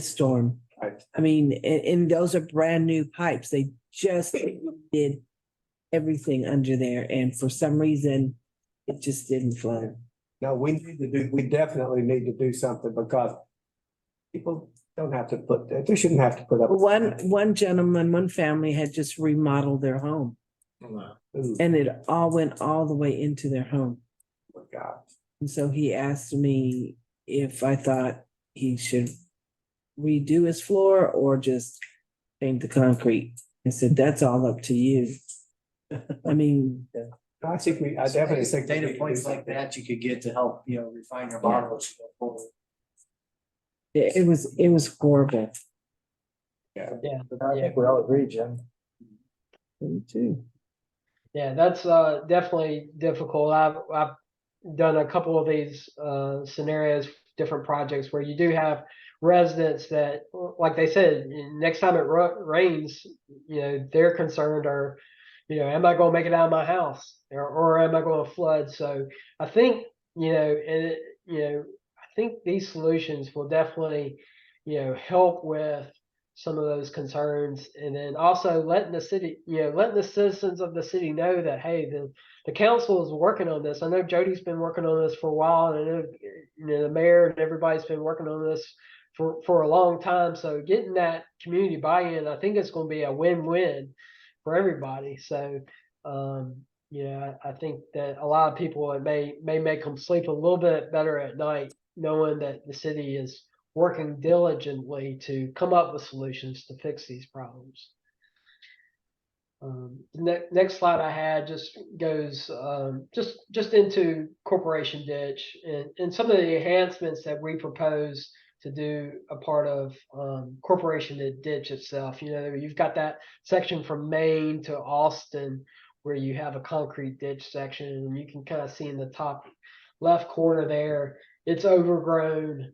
storm. Right. I mean, and those are brand new pipes. They just did everything under there, and for some reason, it just didn't flood. No, we definitely need to do something, because people don't have to they shouldn't have to put up. One gentleman, one family had just remodeled their home, Ooh, and it all went all the way into their home. my God. And so he asked me if I thought he should redo his floor or just paint the concrete. I said, that's all up to you. I mean, I definitely think. Data points like that you could get to help, refine your models. it was horrible. I think we all agree, Jim. Me too. yeah, that's definitely difficult. I've done a couple of these scenarios, different projects where you do have residents that, like they said, next time it rains, they're concerned, or am I going to make it out of my house, or am I going to flood? So I think I think these solutions will definitely help with some of those concerns, and then also letting the city, letting the citizens of the city know that, hey, the council is working on this. I know Jody's been working on this for a while, and I know the mayor and everybody's been working on this for a long time. So getting that community buy-in, I think it's going to be a win-win for everybody. So I think that a lot of people, it may make them sleep a little bit better at night knowing that the city is working diligently to come up with solutions to fix these problems. Next slide I had just goes just into corporation ditch and some of the enhancements that we propose to do a part of corporation ditch itself. You know, you've got that section from Maine to Austin where you have a concrete ditch section, and you can kind of see in the top left corner there, it's overgrown.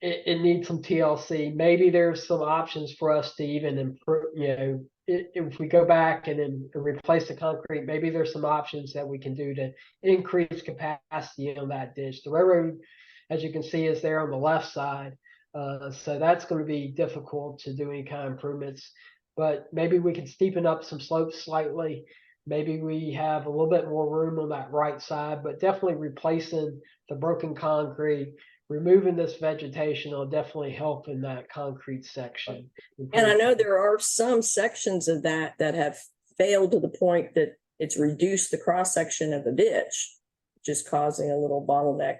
It needs some TLC. Maybe there's some options for us to even improve, you know, if we go back and then replace the concrete, maybe there's some options that we can do to increase capacity on that ditch. The railroad, as you can see, is there on the left side. So that's going to be difficult to do any kind of improvements, but maybe we can steepen up some slopes slightly. Maybe we have a little bit more room on that right side, but definitely replacing the broken concrete, removing this vegetation will definitely help in that concrete section. And I know there are some sections of that that have failed to the point that it's reduced the cross section of the ditch, just causing a little bottleneck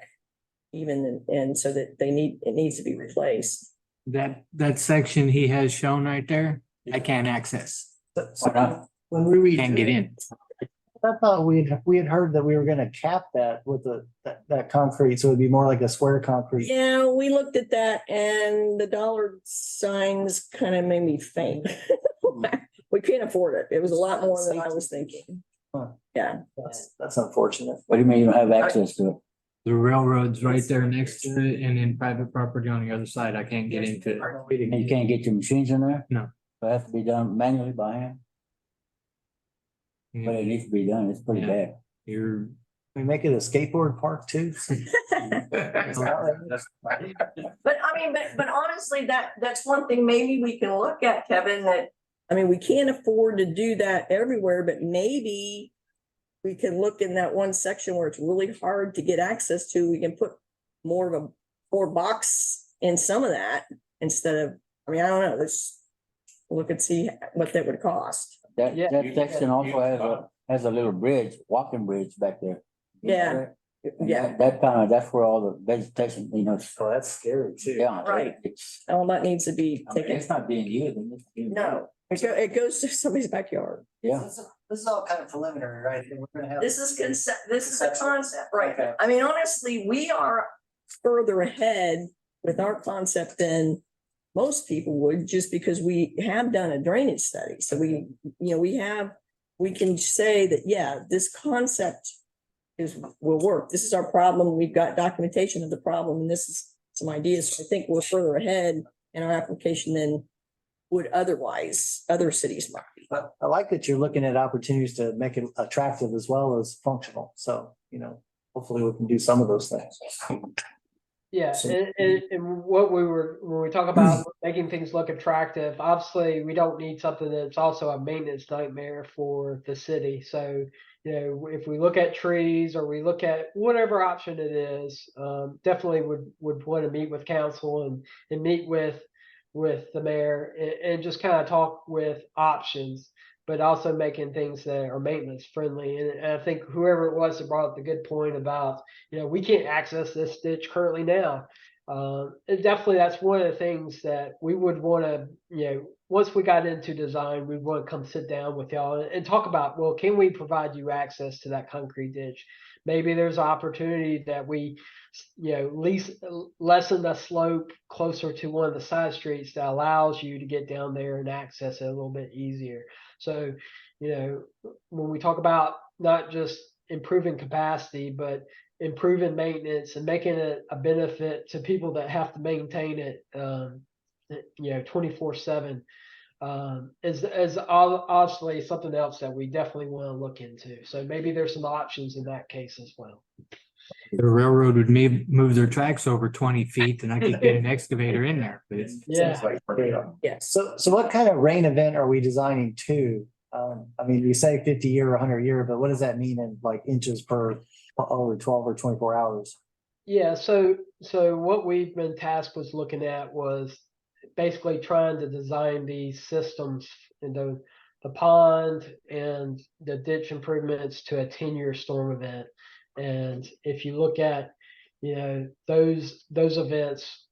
even, and so that it needs to be replaced. That section he has shown right there, I can't access. When we read. Can't get in. I thought we had heard that we were gonna cap that with that concrete, so it'd be more like a square concrete. Yeah, we looked at that and the dollar signs kind of made me faint. We can't afford it. It was a lot more than I was thinking. Huh. Yeah. That's unfortunate. What do you mean you don't have access to it? The railroad's right there next to it, and then private property on the other side. I can't get into it. And you can't get your machines in there? No. So it has to be done manually by hand, but it needs to be done. It's pretty Yeah. bad. You're We make it a skateboard park too. But I mean, but honestly, that's one thing maybe we can look at, Kevin, that, I mean, we can't afford to do that everywhere, but maybe we can look in that one section where it's really hard to get access to, we can put more of a box in some of that instead of, I mean, I don't know, let's look and see what that would cost. That Yeah. section also has a little bridge, walking bridge back there. Yeah. And Yeah, that's where all the vegetation, you know. Oh, that's scary too. Yeah. Right. It's, all that needs to be I mean, taken. it's not being used. No, it goes to somebody's backyard. Yeah. This is all kind of preliminary, right? We're gonna have. This is this is a concept, right? Okay. I mean, honestly, we are further ahead with our concept than most people would, just because we have done a drainage study. So we can say that, yeah, this concept will work. This is our problem. We've got documentation of the problem, and this is some ideas. So I think we're further ahead in our application than would otherwise other cities might be. But I like that you're looking at opportunities to make it attractive as well as functional. So, hopefully we can do some of those things. Yeah, So- and when we talk about making things look attractive, obviously we don't need something that's also a maintenance nightmare for the city. So, if we look at trees or we look at whatever option it is, definitely would want to meet with council and meet with the mayor and just kind of talk with options, but also making things that are maintenance friendly. And I think whoever it was that brought up the good point about, we can't access this ditch currently now. And definitely that's one of the things that we would want to, once we got into design, we want to come sit down with y'all and talk about, well, can we provide you access to that concrete ditch? Maybe there's opportunity that we, lessen the slope closer to one of the side streets that allows you to get down there and access it a little bit easier. So, when we talk about not just improving capacity, but improving maintenance and making it a benefit to people that have to maintain it, 24/7, is obviously something else that we definitely want to look into. So maybe there's some options in that case as well. The railroad would move their tracks over 20 feet and I could get an excavator in there, but it's. Yeah. Yes. So what kind of rain event are we designing to? I mean, we say 50 year or 100 year, but what does that mean in like inches per over 12 or 24 hours? Yeah, so what we've been tasked with looking at was basically trying to design these systems in the pond and the ditch improvements to a 10-year storm event. And if you look at, you know, those events,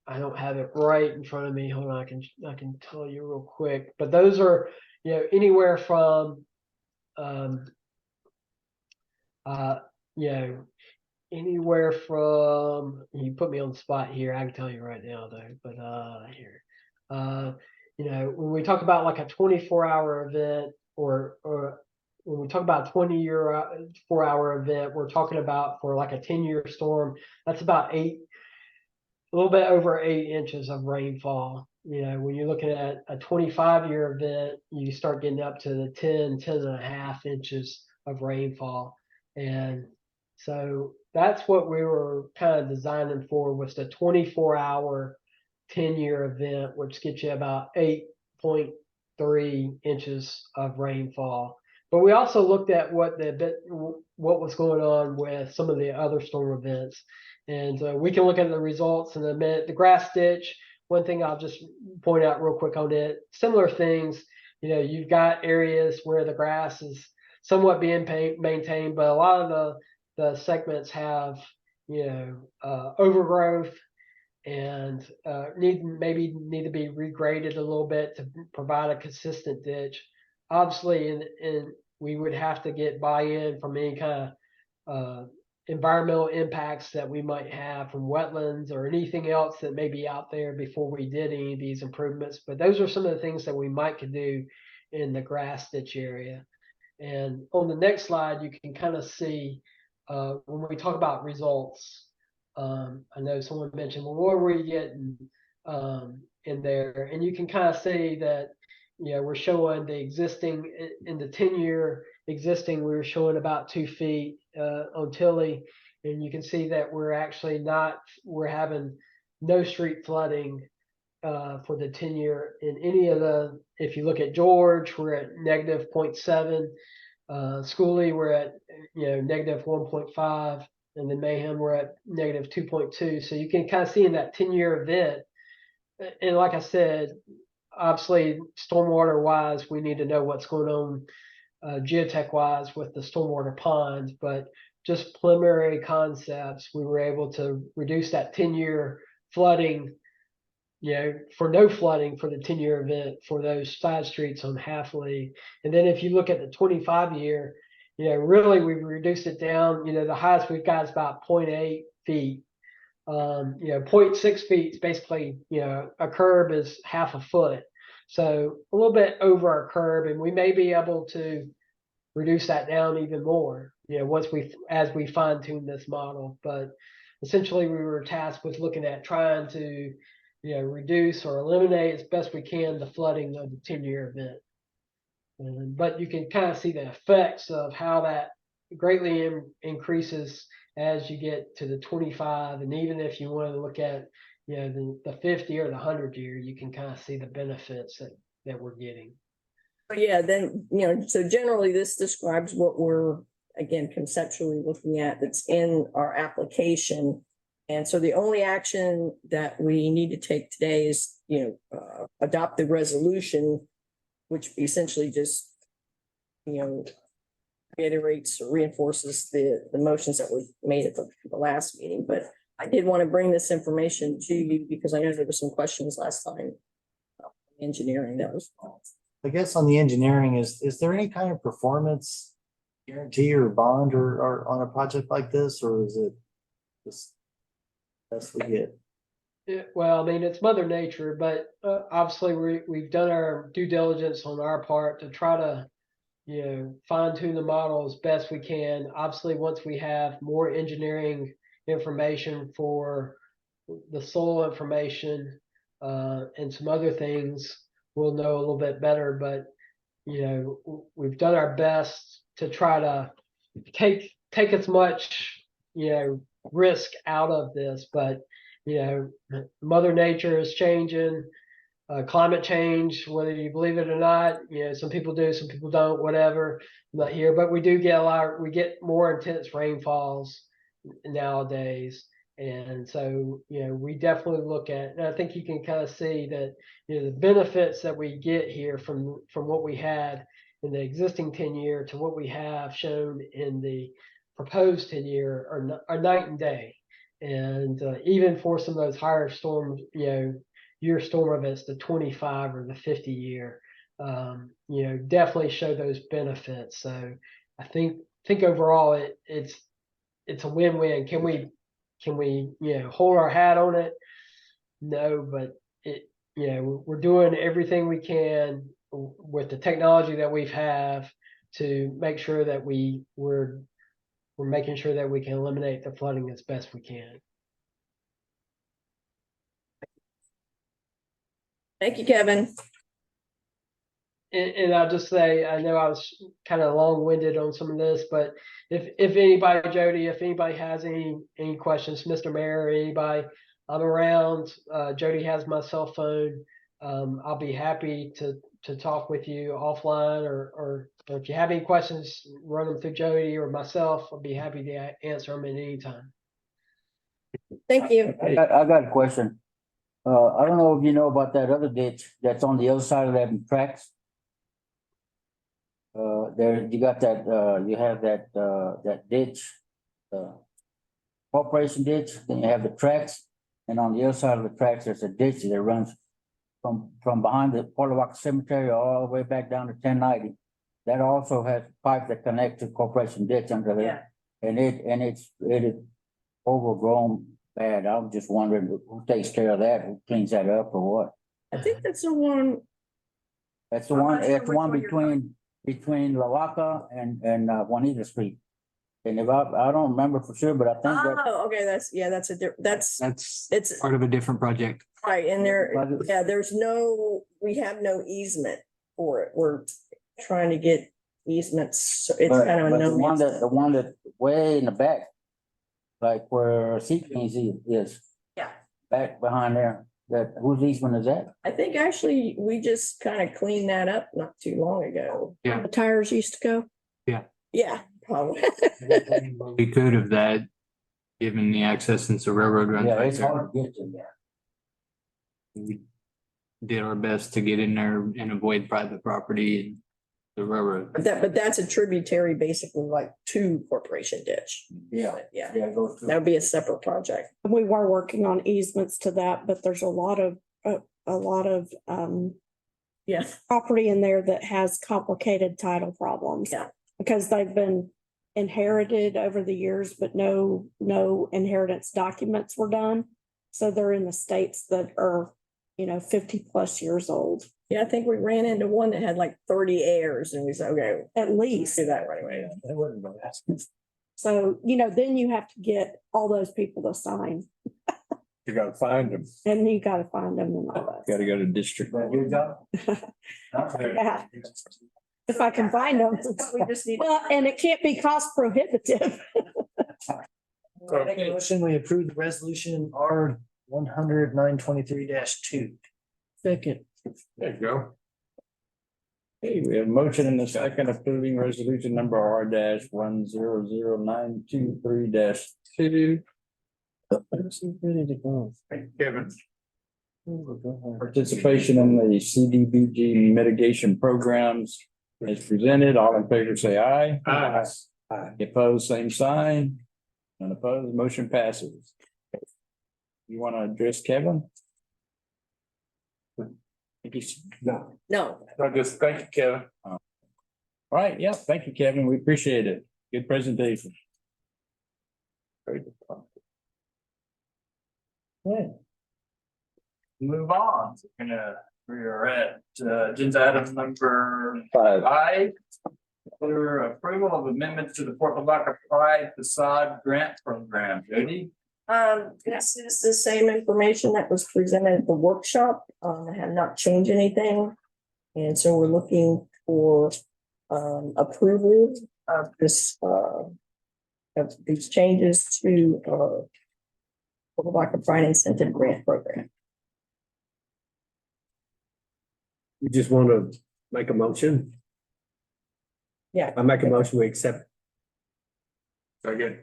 I don't have it right in front of me. Hold on, I can tell you real quick. But those are, you know, anywhere from you know, anywhere from, you put me on the spot here, I can tell you right now though, but here. You know, when we talk about like a 24-hour event or when we talk about 4-hour event, we're talking about for like a 10-year storm, that's about a little bit over 8 inches of rainfall. You know, when you're looking at a 25-year event, you start getting up to the 10 and a half inches of rainfall. And so that's what we were kind of designing for, was the 24-hour 10-year event, which gets you about 8.3 inches of rainfall. But we also looked at what was going on with some of the other storm events. And we can look at the results in a minute. The grass ditch, one thing I'll just point out real quick on it, similar things, you know, you've got areas where the grass is somewhat being maintained, but a lot of the segments have, you know, overgrowth and need to be regraded a little bit to provide a consistent ditch. Obviously, and we would have to get buy-in from any kind of environmental impacts that we might have from wetlands or anything else that may be out there before we did any of these improvements. But those are some of the things that we might could do in the grass ditch area. And on the next slide, you can kind of see when we talk about results. I know someone mentioned, well, what are we getting in there? And you can kind of see that, you know, we're showing the existing in the 10-year existing, we were showing about 2 feet on Tilly. And you can see that we're actually we're having no street flooding for the 10-year in any of the, if you look at George, we're at negative 0.7. Schooley, we're at, you know, negative 1.5. And then Mayhem, we're at negative 2.2. So you can kind of see in that 10-year event. And like I said, obviously, stormwater wise, we need to know what's going on geotech wise with the stormwater ponds, but just preliminary concepts, we were able to reduce that 10-year flooding, you know, for no flooding for the 10-year event for those side streets on Halfley. And then if you look at the 25-year, you know, really we've reduced it down. You know, the highest we've got is about 0.8 feet. You know, 0.6 feet is basically, you know, a curb is half a foot. So a little bit over our curb, and we may be able to reduce that down even more, you know, as we fine tune this model. But essentially we were tasked with looking at trying to, you know, reduce or eliminate as best we can the flooding of the 10-year event. But you can kind of see the effects of how that greatly increases as you get to the 25. And even if you want to look at, you know, the 50 or the 100-year, you can kind of see the benefits that we're getting. But yeah, then, you know, so generally this describes what we're, again, conceptually looking at that's in our application. And so the only action that we need to take today is, you know, adopt the resolution, which essentially just, you know, reiterates or reinforces the motions that we made at the last meeting. But I did want to bring this information to you because I know there were some questions last time. Engineering, that was. I guess on the engineering, is there any kind of performance guarantee or bond or on a project like this, or is it just best we get? Yeah, well, I mean, it's Mother Nature, but obviously we've done our due diligence on our part to try to, you know, fine tune the model as best we can. Obviously, once we have more engineering information for the soil information and some other things, we'll know a little bit better. But, you know, we've done our best to try to take as much, you know, risk out of this. But, you know, Mother Nature is changing. Climate change, whether you believe it or not, you know, some people do, some people don't, whatever. I'm not here, but we do get we get more intense rainfalls nowadays. And so, you know, we definitely look at, and I think you can kind of see that, you know, the benefits that we get here from what we had in the existing 10-year to what we have shown in the proposed 10-year are night and day. And even for some of those higher storms, year storm events, the 25 or the 50 year, definitely show those benefits. So I think overall it's a win-win. Can we, hold our hat on it? No, but we're doing everything we can with the technology that we have to make sure that we're making sure that we can eliminate the flooding as best we can. Thank you, Kevin. And I'll just say, I know I was kind of long-winded on some of this, but if anybody, Jody, if anybody has any questions, Mr. Mayor, or anybody, I'm around. Jody has my cell phone. I'll be happy to talk with you offline, or if you have any questions, run them through Jody or myself. I'll be happy to answer them at any time. Thank you. I got a question. I don't know if you know about that other ditch that's on the other side of that tracks. There, you got that, you have that ditch, corporation ditch, then you have the tracks. And on the other side of the tracks, there's a ditch that runs from behind the Lavaca Cemetery all the way back down to 1090. That also has pipe that connect to corporation ditch under there. And it is overgrown bad. I was just wondering who takes care of that, who cleans that up or what? I think that's the one. That's the I'm one, not sure it's the which one one you're between Lavaca and Juanita Street. And if I don't remember for sure, but I think that. Oh, okay, that's That's it's part of a different project. right, and we have no easement for it. We're trying to get easements. So it's But- kind of a but no. the one that way in the back, like where Seekings is. Yeah. Back behind there, whose easement is that? I think actually we just kind of cleaned that up not too long ago. Yeah. The tires used to go. Yeah. Yeah, probably. We could have that, given the access since the railroad runs Yeah, right it's there. hard to get to there. We did our best to get in there and avoid private property and the railroad. But that's a tributary basically like to Corporation Ditch. Yeah. Yeah, Yeah, it goes through. that would be a separate project. We were working on easements to that, but there's a lot of Yeah, property in there that has complicated title problems. Yeah. Because they've been inherited over the years, but no inheritance documents were done. So they're in the states that are, 50+ years old, yeah, I think we ran into one that had like 30 heirs and we said, okay, at least. do that right away. That wouldn't be bad. So, then you have to get all those people to sign, You gotta find them. and you gotta find them and all that. Gotta go to district. Your job? Yeah. If I can find them. We just need. Well, and it can't be cost prohibitive. Make a motion, we approve the resolution R 100-923-2. Second. There you go. Okay, we have a motion in the second approving resolution number R-1000923-2. Ready to go. Thank you, Kevin. Participation in the CDBG mitigation programs is presented. All in favor, say aye. Aye. Opposed, same sign. None opposed, motion passes. You want to address Kevin? No, No, I just thank you, Kevin. All right, yeah, thank you, Kevin. We appreciate it. Good presentation. Very good. Move on. We are at agenda item number 5. 5. For approval of amendments to the Fort Lavaca Pride Facade Grant Program. Jody? this is the same information that was presented at the workshop. I have not changed anything. And so we're looking for approval of this of these changes to Fort Lavaca Pride Incentive Grant Program. You just want to make a motion? Yeah. I make a motion, we accept. Again,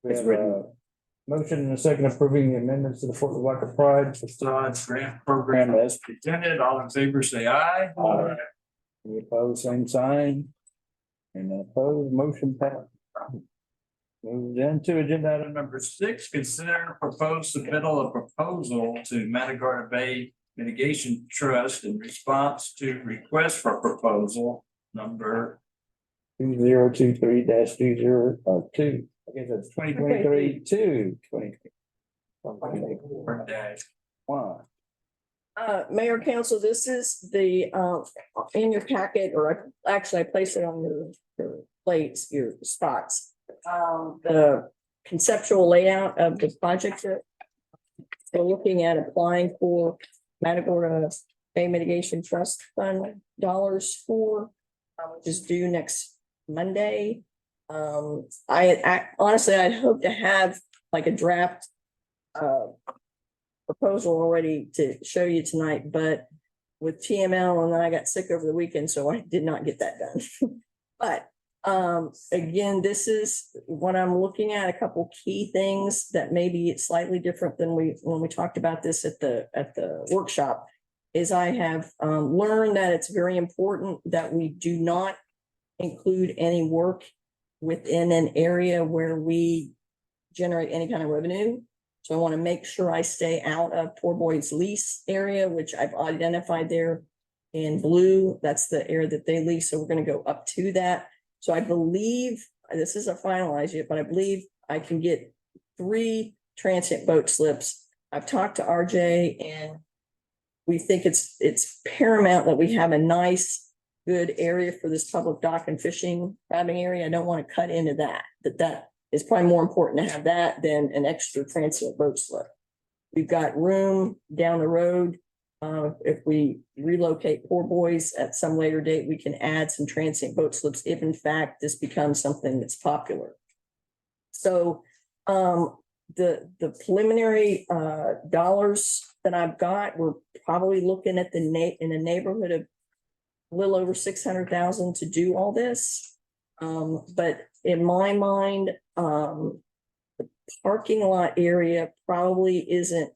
We It's have a motion and a second approving the amendments to the Fort Lavaca Pride Facade Grant Program as presented. All in favor, say aye. Aye. Any opposed, same sign. And opposed, motion passed. Moved into agenda item number 6, consider proposed submittal of proposal to Matagorda Bay Mitigation Trust in response to request for proposal number 2023-20 I guess that's 2023 to 2024-1. Mayor Council, this is the, in your packet, or actually I placed it on your plates, your spots. The conceptual layout of the project that we're looking at applying for Matagorda Bay Mitigation Trust Fund dollars for, which is due next Monday. Honestly, I'd hope to have like a draft proposal already to show you tonight, but with TML and then I got sick over the weekend, so I did not get that done. But again, this is what I'm looking at, a couple key things that maybe it's slightly different than when we talked about this at the workshop, is I have learned that it's very important that we do not include any work within an area where we generate any kind of revenue. So I want to make sure I stay out of Poor Boys lease area, which I've identified there in blue. That's the area that they lease. So we're going to go up to that. So I believe, this isn't finalized yet, but I believe I can get 3 transient boat slips. I've talked to RJ and we think it's paramount that we have a nice, good area for this public dock and fishing crabbing area. I don't want to cut into that is probably more important to have that than an extra transient boat slip. We've got room down the road. If we relocate Poor Boys at some later date, we can add some transient boat slips if in fact this becomes something that's popular. So the preliminary dollars that I've got, we're probably looking at in the neighborhood of a little over 600,000 to do all this. But in my mind, the parking lot area probably isn't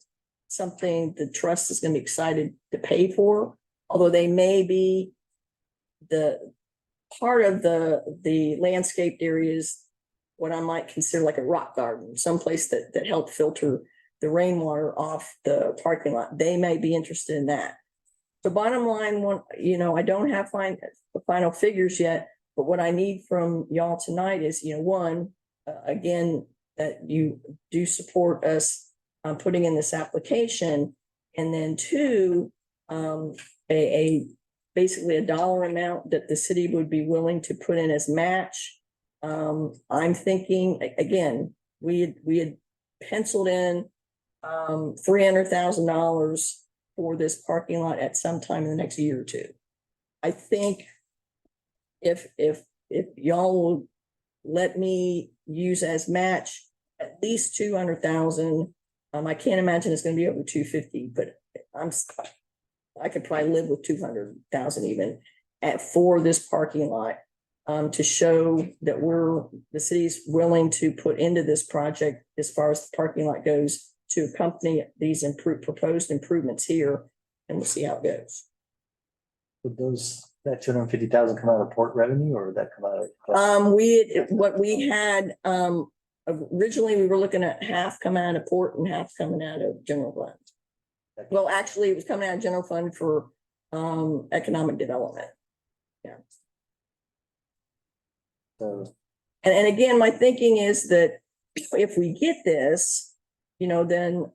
something the trust is going to be excited to pay for, although they may be the part of the landscaped areas, what I might consider like a rock garden, someplace that helped filter the rainwater off the parking lot. They may be interested in that. So bottom line, I don't have the final figures yet, but what I need from y'all tonight is, one, again, that you do support us putting in this application, and then 2, basically a dollar amount that the city would be willing to put in as match. I'm thinking, again, we had penciled in $300,000 for this parking lot at some time in the next year or 2. I think if y'all will let me use as match at least 200,000, I can't imagine it's going to be over 250, but I could probably live with 200,000 even for this parking lot, to show that the city's willing to put into this project as far as the parking lot goes to accompany these proposed improvements here, and we'll see how it goes. Would that 250,000 come out of port revenue, or would that come out of? What we had, originally we were looking at half coming out of port and half coming out of general fund. Well, actually it was coming out of general fund for economic development. Yeah. So, and again, my thinking is that if we get this, then,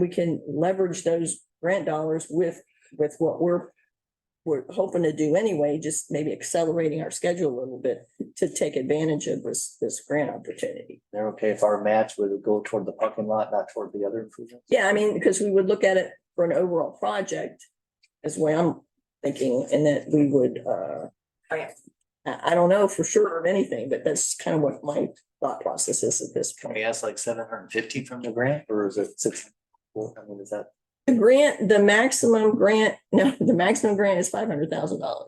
we can leverage those grant dollars with what we're hoping to do anyway, just maybe accelerating our schedule a little bit to take advantage of this grant opportunity. they're okay if our match would go toward the parking lot, not toward the other improvements? Yeah, because we would look at it for an overall project is the way I'm thinking, and that we would, I don't know for sure of anything, but that's kind of what my thought process is at this Can point. we ask like 750 from the grant, or is it 6? Is that? The maximum grant is $500,000.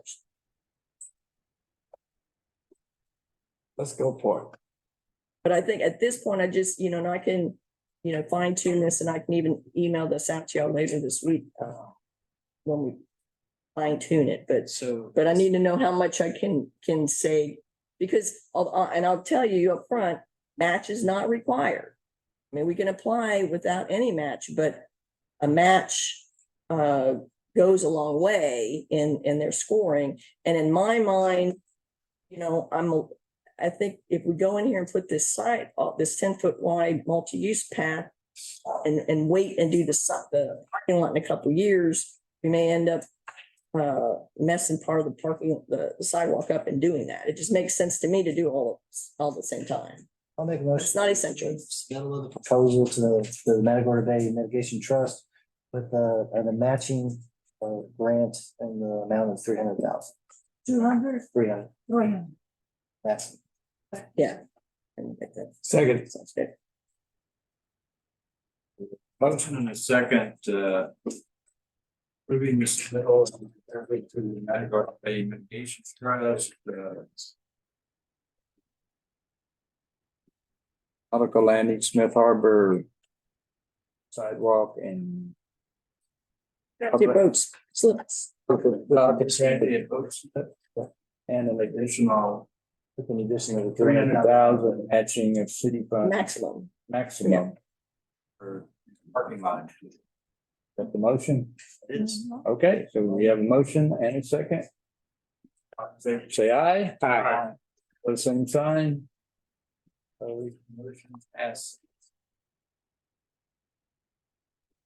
Let's go for it. But I think at this point, I just, and I can, fine tune this, and I can even email this out to y'all later this week, when we fine tune it, but I need to know how much I can say, because I'll tell you up front, match is not required. I mean, we can apply without any match, but a match goes a long way in their scoring. And in my mind, you know, I think if we go in here and put this site, this 10-foot wide multi-use path and wait and do the parking lot in a couple of years, we may end up messing part of the sidewalk up and doing that. It just makes sense to me to do all at the same time. I'll make a But motion. it's not essential. Schedule the proposal to the Matagorda Bay Mitigation Trust with the matching grant in the amount of 300,000. 200, 300. 300. That's Yeah. Second. Sounds good. Motion and a second, approving this middle to the Matagorda Bay Mitigation Trust, Nautical Landing, Smith Harbor sidewalk and The boats, slips. and an additional, with an additional 300,000 matching of city fund Maximum. maximum. for parking lot. That's the motion. Okay, so we have a motion and a second. Say aye. Aye. Put the same sign. Motion pass.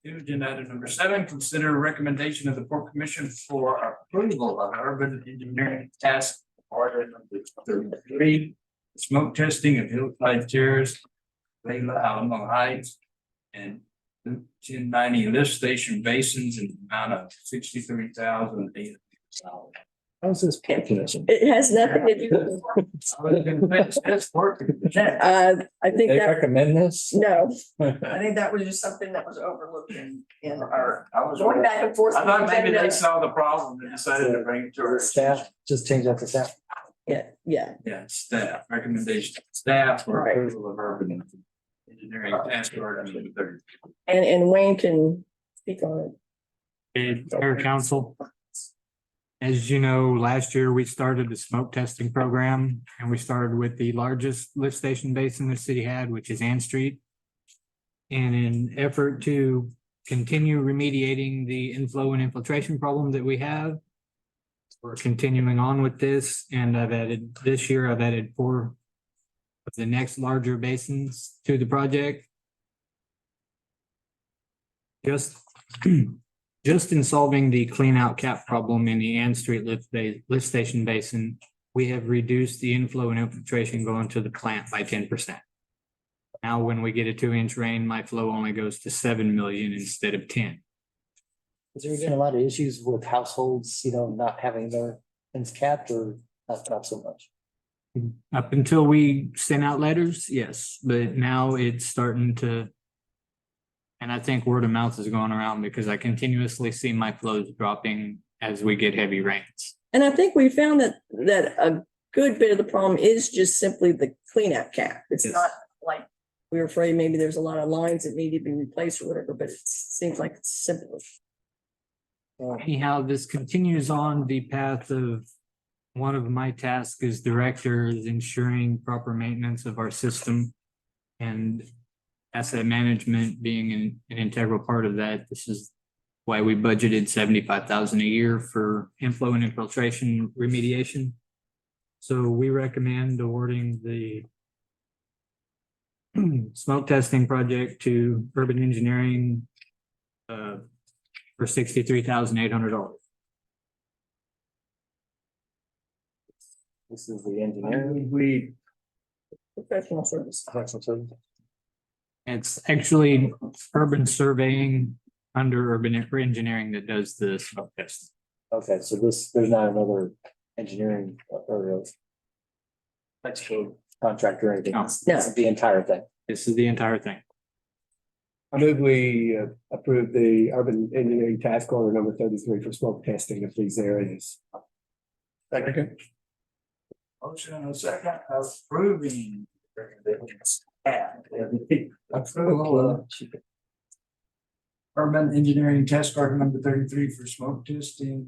Agenda item number 7, consider recommendation of the Port Commission for approval of urban engineering task order number 33. Smoke testing of Hillside Terrace, Layla Alamo Heights, and 1090 lift station basins in the amount of $63,800. how's this mechanism? It has nothing to do with. I think They that, recommend this? no, I think that was just something that was overlooked in our I was going back and forth. I thought maybe they saw the problem and decided to bring it to our Staff, just change that to staff. Yeah, yeah. Yeah, staff, recommendation, to staff for Right. approval of urban engineering task order number 30. And Wayne can speak on Mayor Council. As you know, last year we started the smoke testing program and we started with the largest lift station basin the city had, which is Ann Street. And in effort to continue remediating the inflow and infiltration problem that we have, we're continuing on with this, and this year I've added 4 of the next larger basins to the project. Just in solving the clean out cap problem in the Ann Street lift station basin, we have reduced the inflow and infiltration going to the plant by 10%. Now, when we get a 2-inch rain, my flow only goes to 7 million instead of 10. Is there been a lot of issues with households, not having their things capped or not so much? Up until we sent out letters, yes, but now it's starting to. And I think word of mouth is going around because I continuously see my flows dropping as we get heavy rains. And I think we found that a good bit of the problem is just simply the cleanup cap. It's Yes. not like we were afraid maybe there's a lot of lines that need to be replaced or whatever, but it seems like it's simple. Anyhow, this continues on the path of one of my tasks as director is ensuring proper maintenance of our system and asset management being an integral part of that. This is why we budgeted 75,000 a year for inflow and infiltration remediation. So we recommend awarding the smoke testing project to Urban Engineering for $63,800. This is the engineering. We, Professional service. It's actually urban surveying under urban engineering that does the smoke testing. Okay, so there's not another engineering or electrical contractor or anything. No. This is the entire thing. This is the entire thing. I move we approve the urban engineering task order number 33 for smoke testing of these areas. Second. Motion and a second approving. Approval of urban engineering task order number 33 for smoke testing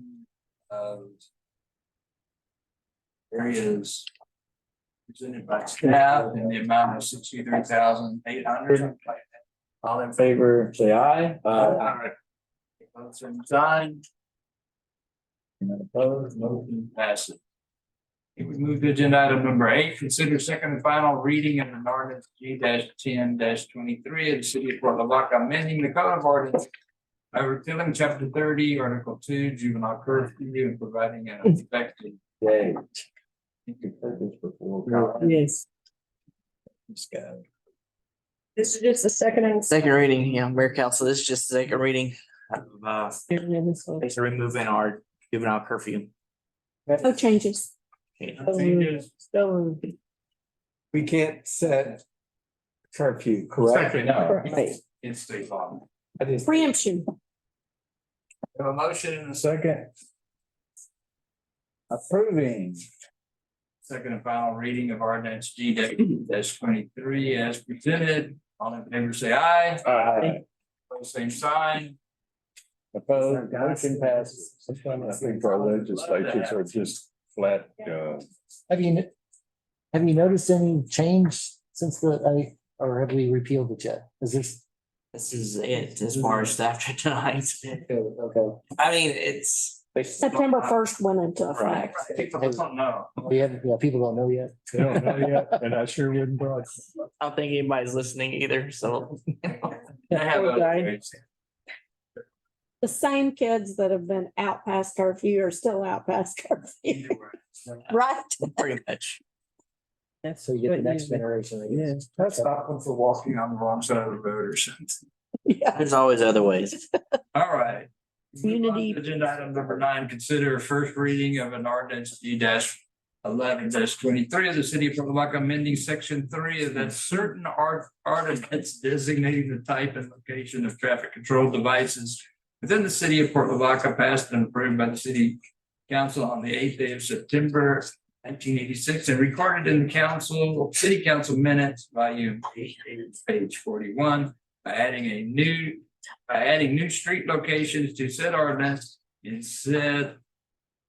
of areas presented by staff in the amount of 63,800. All in favor, say aye. Both same sign. None opposed, Motion passes. We move to agenda item number 8, consider second and final reading of an ordinance G-10-23 of the city of Port Lavaca, amending the code of ordinance by repealing chapter 30, article 2, juvenile curfew, and providing an effective date. I think you've heard this before. Colin. Yes. This guy. This is just the second and. Second reading, yeah, Mayor Council, this is just the second reading of basically removing our juvenile curfew. No changes. changes. We can't set curfew, correct? No. Right. In state law. I just- Preemption. We have a motion and a Second. Approving. second and final reading of ordinance G-23 as presented. All in favor, say aye. Aye. Pose same sign. Opposed, motion passes. Sometimes I think our legislatures are just flat, Have you noticed any change since or have we repealed it yet? Is this? This is it, as far as after tonight. Okay. I mean, it's. September 1st went into effect. People don't know. People don't know yet. they don't know yet, and I sure wouldn't broad. I don't think anybody's listening either, so. They have a- The same kids that have been out past curfew are still out past curfew. Right? Pretty much. So you get the next generation. I guess. That's stop them for walking on the wrong side of the road or something. Yeah. There's always other ways. All right. Community- Agenda item number 9, consider first reading of an ordinance G-11-23 of the city of Port Lavaca, amending section 3 of that certain ordinance designating the type and location of traffic control devices within the city of Port Lavaca, passed and approved by the city council on the 8th day of September 1986 and recorded in the city council minutes, volume 8, page 41, by adding new street locations to said ordinance in said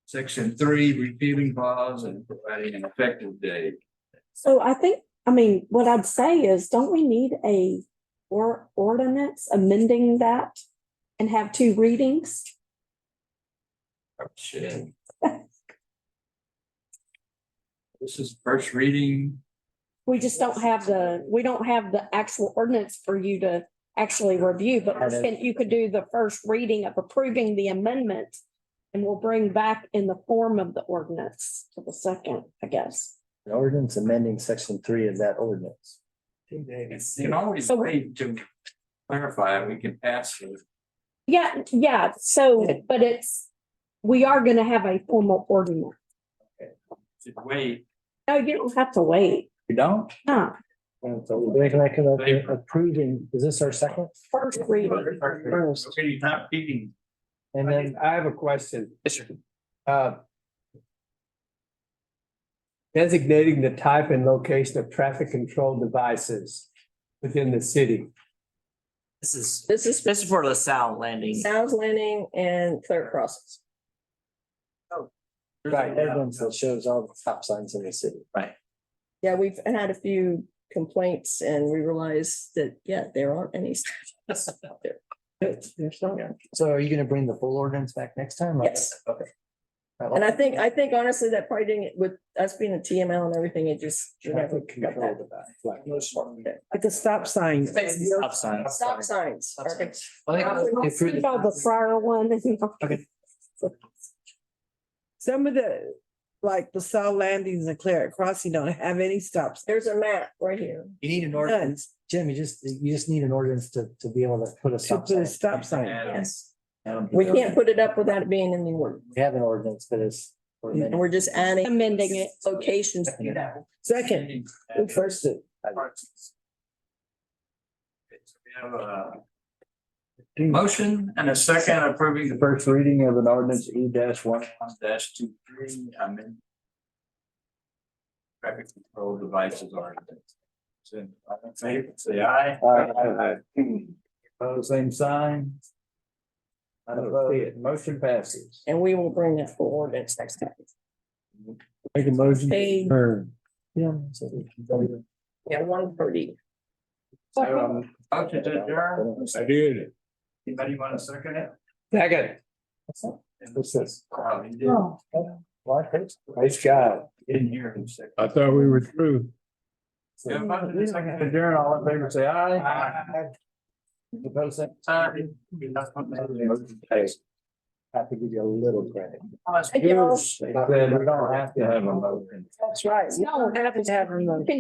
section 3, repealing clause and providing an effective date. So what I'd say is, don't we need a ordinance amending that and have 2 readings? Shit. This is first reading. We just don't have the actual ordinance for you to actually review, but you could do the first reading of approving the amendment. And we'll bring back in the form of the ordinance to the second, I guess. An ordinance amending section 3 of that ordinance. You can always wait to clarify it. We can pass it. Yeah, so, but we are gonna have a formal ordinance. Should wait. No, you don't have to wait. You don't? No, Approving, is this our second? first reading. First. Okay, not reading. And then I have a question. Yes, sir. Designating the type and location of traffic control devices within the city. This This is is for the sound landing. Sounds Landing and Clear Crossings. Right, ordinance that shows all the stop signs in the city. Yeah, we've had a few complaints and we realized that, there aren't any stops out there. There's some. So are you gonna bring the full ordinance back next time? Yes. Okay. And I think honestly that probably didn't, with us being a TML and everything, it just. we never Traffic got control that. device, like. But the stop signs. Stop sign. Stop signs. Okay. You know, the prior one. Some of the, like the South Landings and Claret Crossing don't have any stops. There's a map right here. You need an ordinance, Jim, you just need an ordinance to be able to put a To stop put a sign. stop sign. Yes. We can't put it up without it being in the word. We have an ordinance, but it's. And we're just adding. Amending it. Locations to that. Second, who first it? We have a motion and a second approving the First reading of an ordinance E-11-23, amendment. Traffic control devices are. So, all in favor, say aye. Opposed, same sign. Unopposed, motion passes. And we will bring that full ordinance next time. Make a motion. Page- Yeah. Yeah, 1:30. Motion to adjourn. I did. Anybody want to second it? Second. What's this? Nice job. In here in a second. I thought we were through. Yeah, motion to second to adjourn, all in favor, say aye. Opposed, say aye. I have to give you a little credit. Thank you all. Then we don't have to have a motion. That's right. You don't have to have a motion.